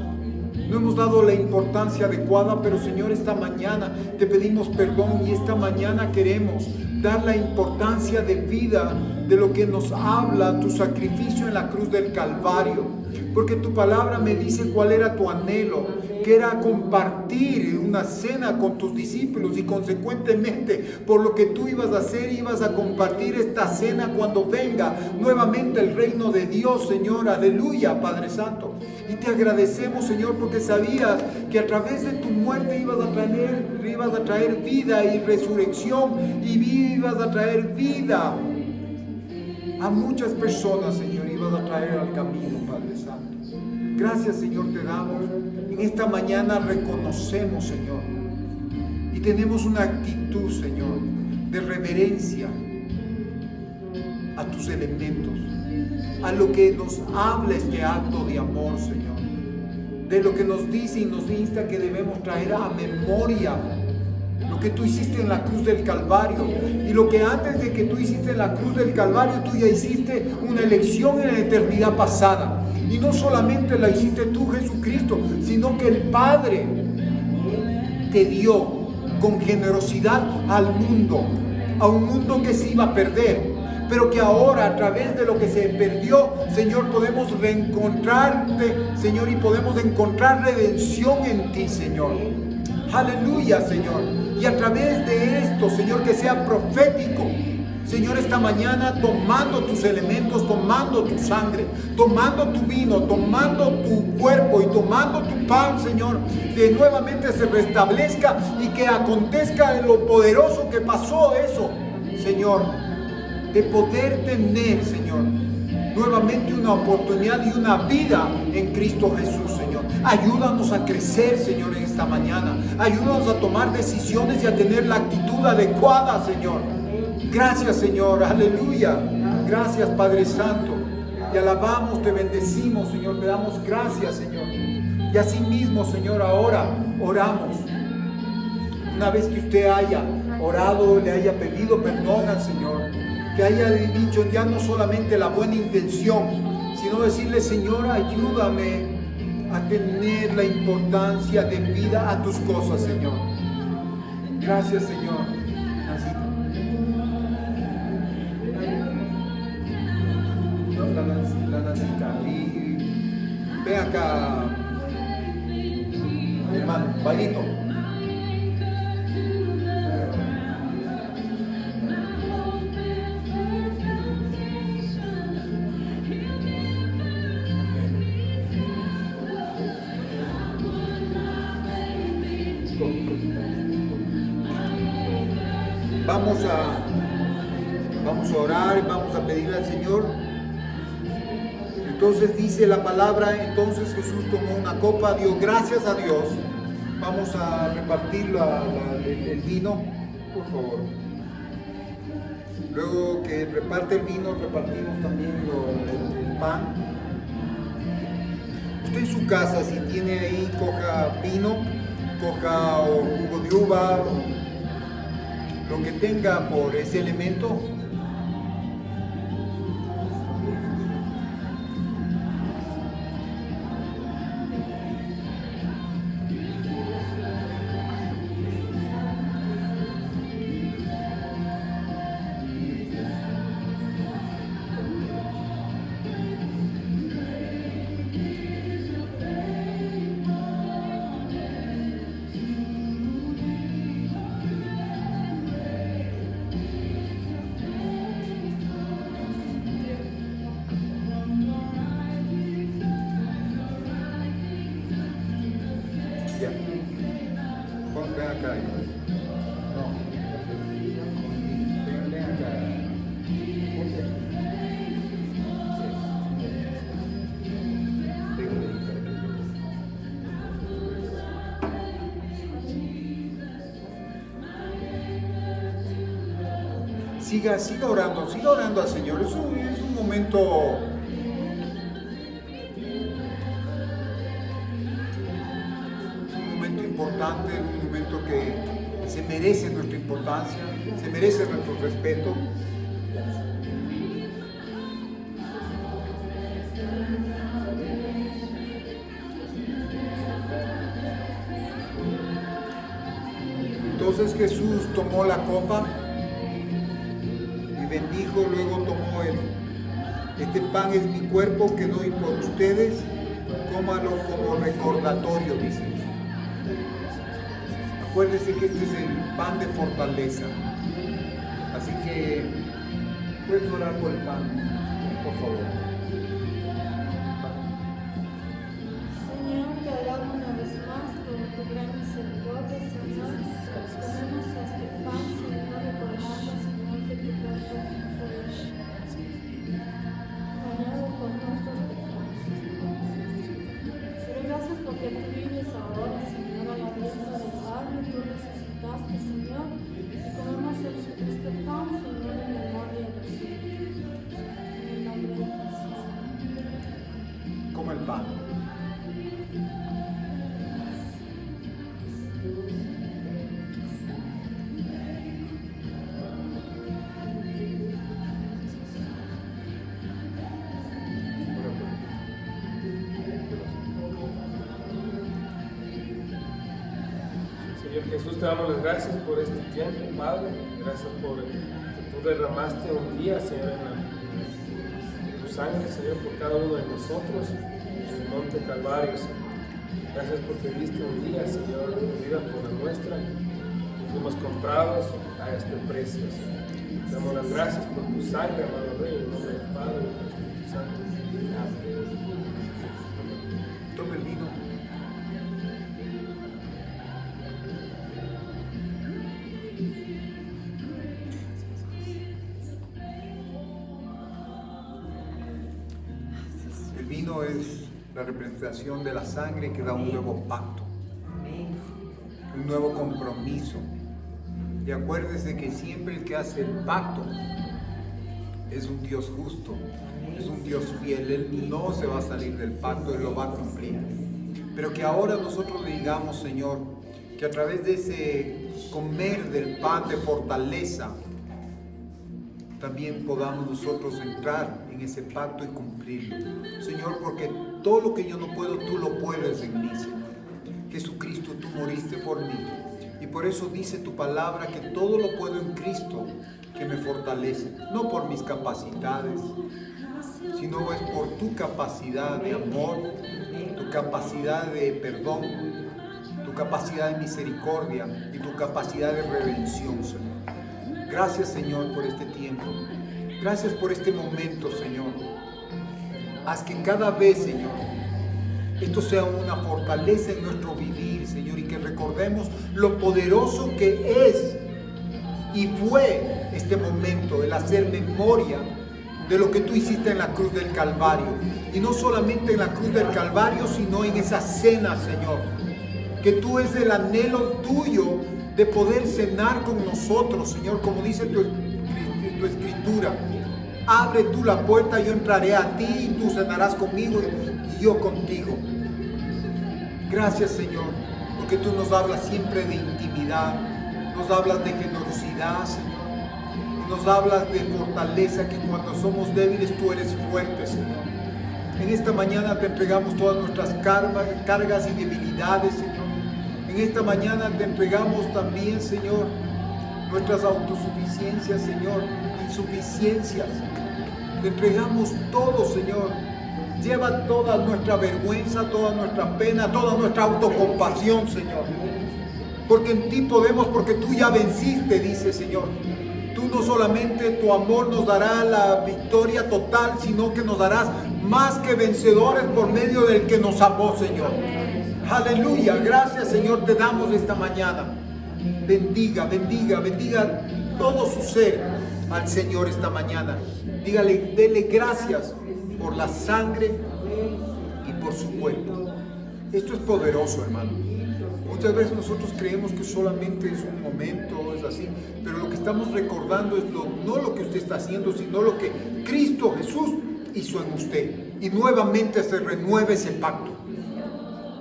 No hemos dado la importancia adecuada, pero Señor, esta mañana te pedimos perdón y esta mañana queremos dar la importancia de vida de lo que nos habla tu sacrificio en la cruz del Calvario. Porque tu palabra me dice cuál era tu anhelo, que era compartir una cena con tus discípulos y consecuentemente por lo que tú ibas a hacer, ibas a compartir esta cena cuando venga nuevamente el reino de Dios, Señor. Aleluya, Padre Santo. Y te agradecemos, Señor, porque sabías que a través de tu muerte ibas a traer vida y resurrección y ibas a traer vida a muchas personas, Señor, ibas a traer al camino, Padre Santo. Gracias, Señor, te damos. En esta mañana reconocemos, Señor, y tenemos una actitud, Señor, de reverencia a tus elementos, a lo que nos habla este acto de amor, Señor, de lo que nos dice y nos insta que debemos traer a memoria lo que tú hiciste en la cruz del Calvario, y lo que antes de que tú hiciste en la cruz del Calvario, tú ya hiciste una elección en la eternidad pasada. Y no solamente la hiciste tú, Jesucristo, sino que el Padre te dio con generosidad al mundo, a un mundo que se iba a perder, pero que ahora a través de lo que se perdió, Señor, podemos reencontrarte, Señor, y podemos encontrar redención en ti, Señor. Aleluya, Señor. Y a través de esto, Señor, que sea profético, Señor, esta mañana tomando tus elementos, tomando tu sangre, tomando tu vino, tomando tu cuerpo y tomando tu pan, Señor, que nuevamente se restablezca y que acontezca lo poderoso que pasó eso, Señor, de poder tener, Señor, nuevamente una oportunidad y una vida en Cristo Jesús, Señor. Ayúdanos a crecer, Señor, en esta mañana. Ayúdanos a tomar decisiones y a tener la actitud adecuada, Señor. Gracias, Señor, aleluya. Gracias, Padre Santo. Te alabamos, te bendecimos, Señor. Te damos gracias, Señor. Y así mismo, Señor, ahora oramos. Una vez que usted haya orado, le haya pedido perdón al Señor, que haya dicho ya no solamente la buena intención, sino decirle: Señor, ayúdame a tener la importancia de vida a tus cosas, Señor. Gracias, Señor. La Nacita. Y ven acá, hermano, Valito. Vamos a orar y vamos a pedirle al Señor. Entonces dice la palabra, entonces Jesús tomó una copa, dio gracias a Dios. Vamos a repartir el vino, por favor. Luego que reparte el vino, repartimos también el pan. Usted en su casa, si tiene ahí, coja vino, coja jugo de uva, lo que tenga por ese elemento. Ven acá. No. Ven acá. Siga orando al Señor. Es un momento importancia, se merece nuestro respeto. Entonces Jesús tomó la copa y bendijo, luego tomó este pan es mi cuerpo que doy por ustedes, cómalo como recordatorio, dice. Acuérdense que este es el pan de fortaleza. Así que puedes orar por el pan, por favor. Señor, te alabo una vez más por tu gran misericordia, Señor. Ponemos este pan, Señor, recordando, Señor, que tu cuerpo fue dañado por nuestros pecados. Pero gracias porque tú vives ahora, Señor, a la diestra del Padre, tú resucitaste, Señor, y comemos este pan, Señor, en memoria de ti. En el nombre de Jesús. Como el pan. Señor Jesús, te damos las gracias por este tiempo, Padre. Gracias por que tú derramaste un día, Señor, en tu sangre, Señor, por cada uno de nosotros en el monte Calvario, Señor. Gracias porque diste un día, Señor, tu vida por la nuestra y fuimos comprados a este precio, Señor. Te damos las gracias por tu sangre, amado Rey, en nombre del Padre y del Espíritu Santo. Amén. Toma el vino. El vino es la representación de la sangre que da un nuevo pacto, un nuevo compromiso. Y acuérdese que siempre el que hace el pacto es un Dios justo, es un Dios fiel. Él no se va a salir del pacto, Él lo va a cumplir. Pero que ahora nosotros le digamos, Señor, que a través de ese comer del pan de fortaleza, también podamos nosotros entrar en ese pacto y cumplirlo. Señor, porque todo lo que yo no puedo, tú lo puedes en mí, Señor. Jesucristo, tú moriste por mí. Y por eso dice tu palabra que todo lo puedo en Cristo que me fortalece. No por mis capacidades, sino es por tu capacidad de amor, tu capacidad de perdón, tu capacidad de misericordia y tu capacidad de redención, Señor. Gracias, Señor, por este tiempo. Gracias por este momento, Señor. Haz que cada vez, Señor, esto sea una fortaleza en nuestro vivir, Señor, y que recordemos lo poderoso que es y fue este momento, el hacer memoria de lo que tú hiciste en la cruz del Calvario. Y no solamente en la cruz del Calvario, sino en esa cena, Señor. Que tú es el anhelo tuyo de poder cenar con nosotros, Señor, como dice tu escritura. Abre tú la puerta, yo entraré a ti y tú cenarás conmigo y yo contigo. Gracias, Señor, porque tú nos hablas siempre de intimidad, nos hablas de generosidad, Señor, y nos hablas de fortaleza, que cuando somos débiles tú eres fuerte, Señor. En esta mañana te entregamos todas nuestras cargas y debilidades, Señor. En esta mañana te entregamos también, Señor, nuestras autosuficiencias, Señor, insuficiencias. Te entregamos todo, Señor. Lleva toda nuestra vergüenza, toda nuestra pena, toda nuestra autocompasión, Señor. Porque en ti podemos, porque tú ya venciste, dice, Señor. Tú no solamente tu amor nos dará la victoria total, sino que nos darás más que vencedores por medio del que nos amó, Señor. Aleluya, gracias, Señor, te damos esta mañana. Bendiga, bendiga, bendiga todo su ser al Señor esta mañana. Dígale, dele gracias por la sangre y por su cuerpo. Esto es poderoso, hermano. Muchas veces nosotros creemos que solamente es un momento, es así, pero lo que estamos recordando es no lo que usted está haciendo, sino lo que Cristo Jesús hizo en usted. Y nuevamente se renueve ese pacto.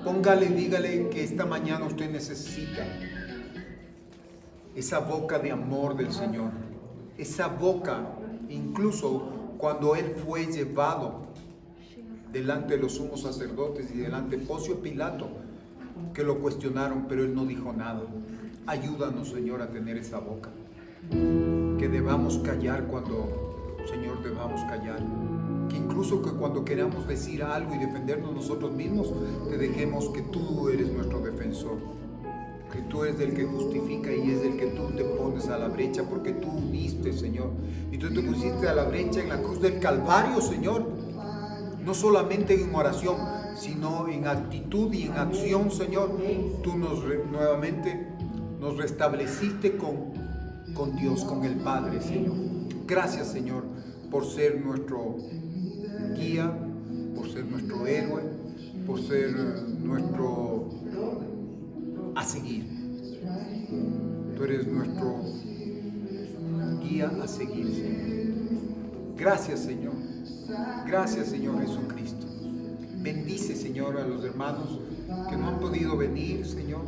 Póngale, dígale que esta mañana usted necesita esa boca de amor del Señor, esa boca, incluso cuando Él fue llevado delante de los sumos sacerdotes y delante de Poncio Pilato, que lo cuestionaron, pero Él no dijo nada. Ayúdanos, Señor, a tener esa boca, que debamos callar cuando, Señor, debamos callar, que incluso que cuando queramos decir algo y defendernos nosotros mismos, te dejemos que tú eres nuestro defensor, que tú eres el que justifica y es el que tú te pones a la brecha, porque tú uniste, Señor, y tú te pusiste a la brecha en la cruz del Calvario, Señor, no solamente en oración, sino en actitud y en acción, Señor. Tú nuevamente nos restableciste con Dios, con el Padre, Señor. Gracias, Señor, por ser nuestro guía, por ser nuestro héroe, por ser nuestro a seguir. Tú eres nuestro guía a seguir, Señor. Gracias, Señor. Gracias, Señor Jesucristo. Bendice, Señor, a los hermanos que no han podido venir, Señor.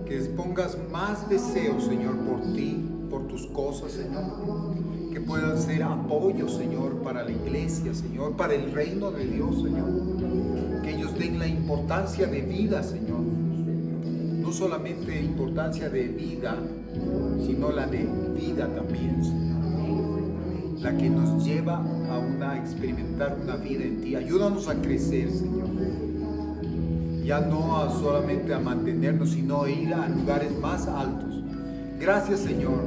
Que les pongas más deseo, Señor, por ti, por tus cosas, Señor. Que puedan ser apoyo, Señor, para la iglesia, Señor, para el reino de Dios, Señor. Que ellos den la importancia de vida, Señor. No solamente importancia de vida, sino la de vida también, Señor. La que nos lleva a experimentar una vida en ti. Ayúdanos a crecer, Señor. Ya no solamente a mantenernos, sino a ir a lugares más altos. Gracias, Señor.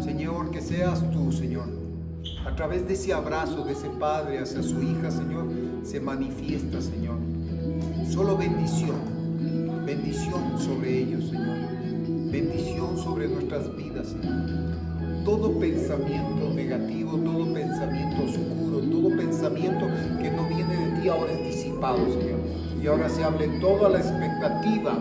Señor, que seas tú, Señor. A través de ese abrazo de ese padre hacia su hija, Señor, se manifiesta, Señor. Solo bendición. Bendición sobre ellos, Señor. Bendición sobre nuestras vidas, Señor. Todo pensamiento negativo, todo pensamiento oscuro, todo pensamiento que no viene de ti ahora es disipado, Señor. Y ahora se hable toda la expectativa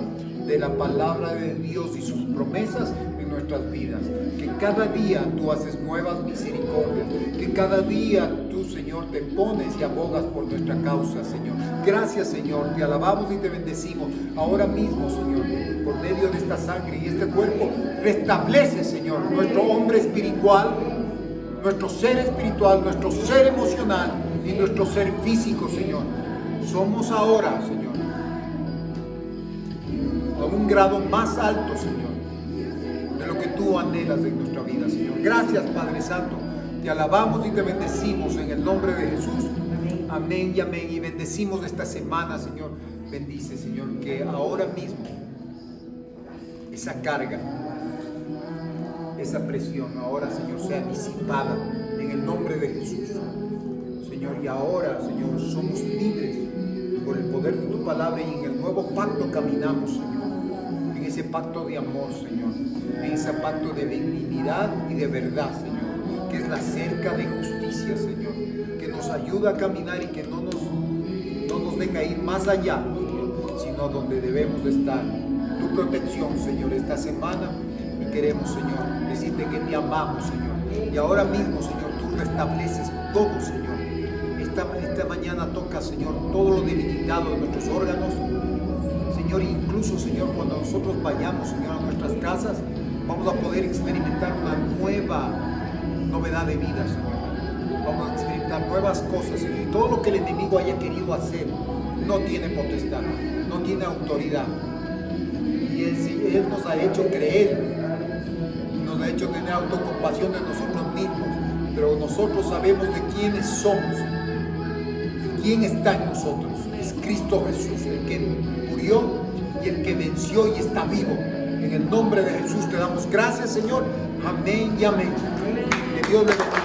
de la palabra de Dios y sus promesas en nuestras vidas. Que cada día tú haces nuevas misericordias. Que cada día tú, Señor, te pones y abogas por nuestra causa, Señor. Gracias, Señor. Te alabamos y te bendecimos. Ahora mismo, Señor, por medio de esta sangre y este cuerpo, restablece, Señor, nuestro hombre espiritual, nuestro ser espiritual, nuestro ser emocional y nuestro ser físico, Señor. Somos ahora, Señor, a un grado más alto, Señor, de lo que tú anhelas en nuestra vida, Señor. Gracias, Padre Santo. Te alabamos y te bendecimos en el nombre de Jesús. Amén y amén. Y bendecimos esta semana, Señor. Bendice, Señor, que ahora mismo esa carga, esa presión, ahora, Señor, sea disipada en el nombre de Jesús. Señor, y ahora, Señor, somos libres por el poder de tu palabra y en el nuevo pacto caminamos, Señor. En ese pacto de amor, Señor. En ese pacto de benignidad y de verdad, Señor. Que es la cerca de justicia, Señor. Que nos ayuda a caminar y que no nos deja ir más allá, Señor, sino donde debemos de estar. Tu protección, Señor, esta semana. Y queremos, Señor, decirte que te amamos, Señor. Y ahora mismo, Señor, tú restableces todo, Señor. Esta mañana toca, Señor, todo lo debilitado de nuestros órganos. Señor, incluso, Señor, cuando nosotros vayamos, Señor, a nuestras casas, vamos a poder experimentar una nueva novedad de vida, Señor. Vamos a experimentar nuevas cosas, Señor. Y todo lo que el enemigo haya querido hacer no tiene potestad, no tiene autoridad. Y Él nos ha hecho creer, nos ha hecho tener autocompasión de nosotros mismos, pero nosotros sabemos de quiénes somos, quién está en nosotros. Es Cristo Jesús, el que murió y el que venció y está vivo. En el nombre de Jesús te damos gracias, Señor. Amén y amén. Que Dios le bendiga.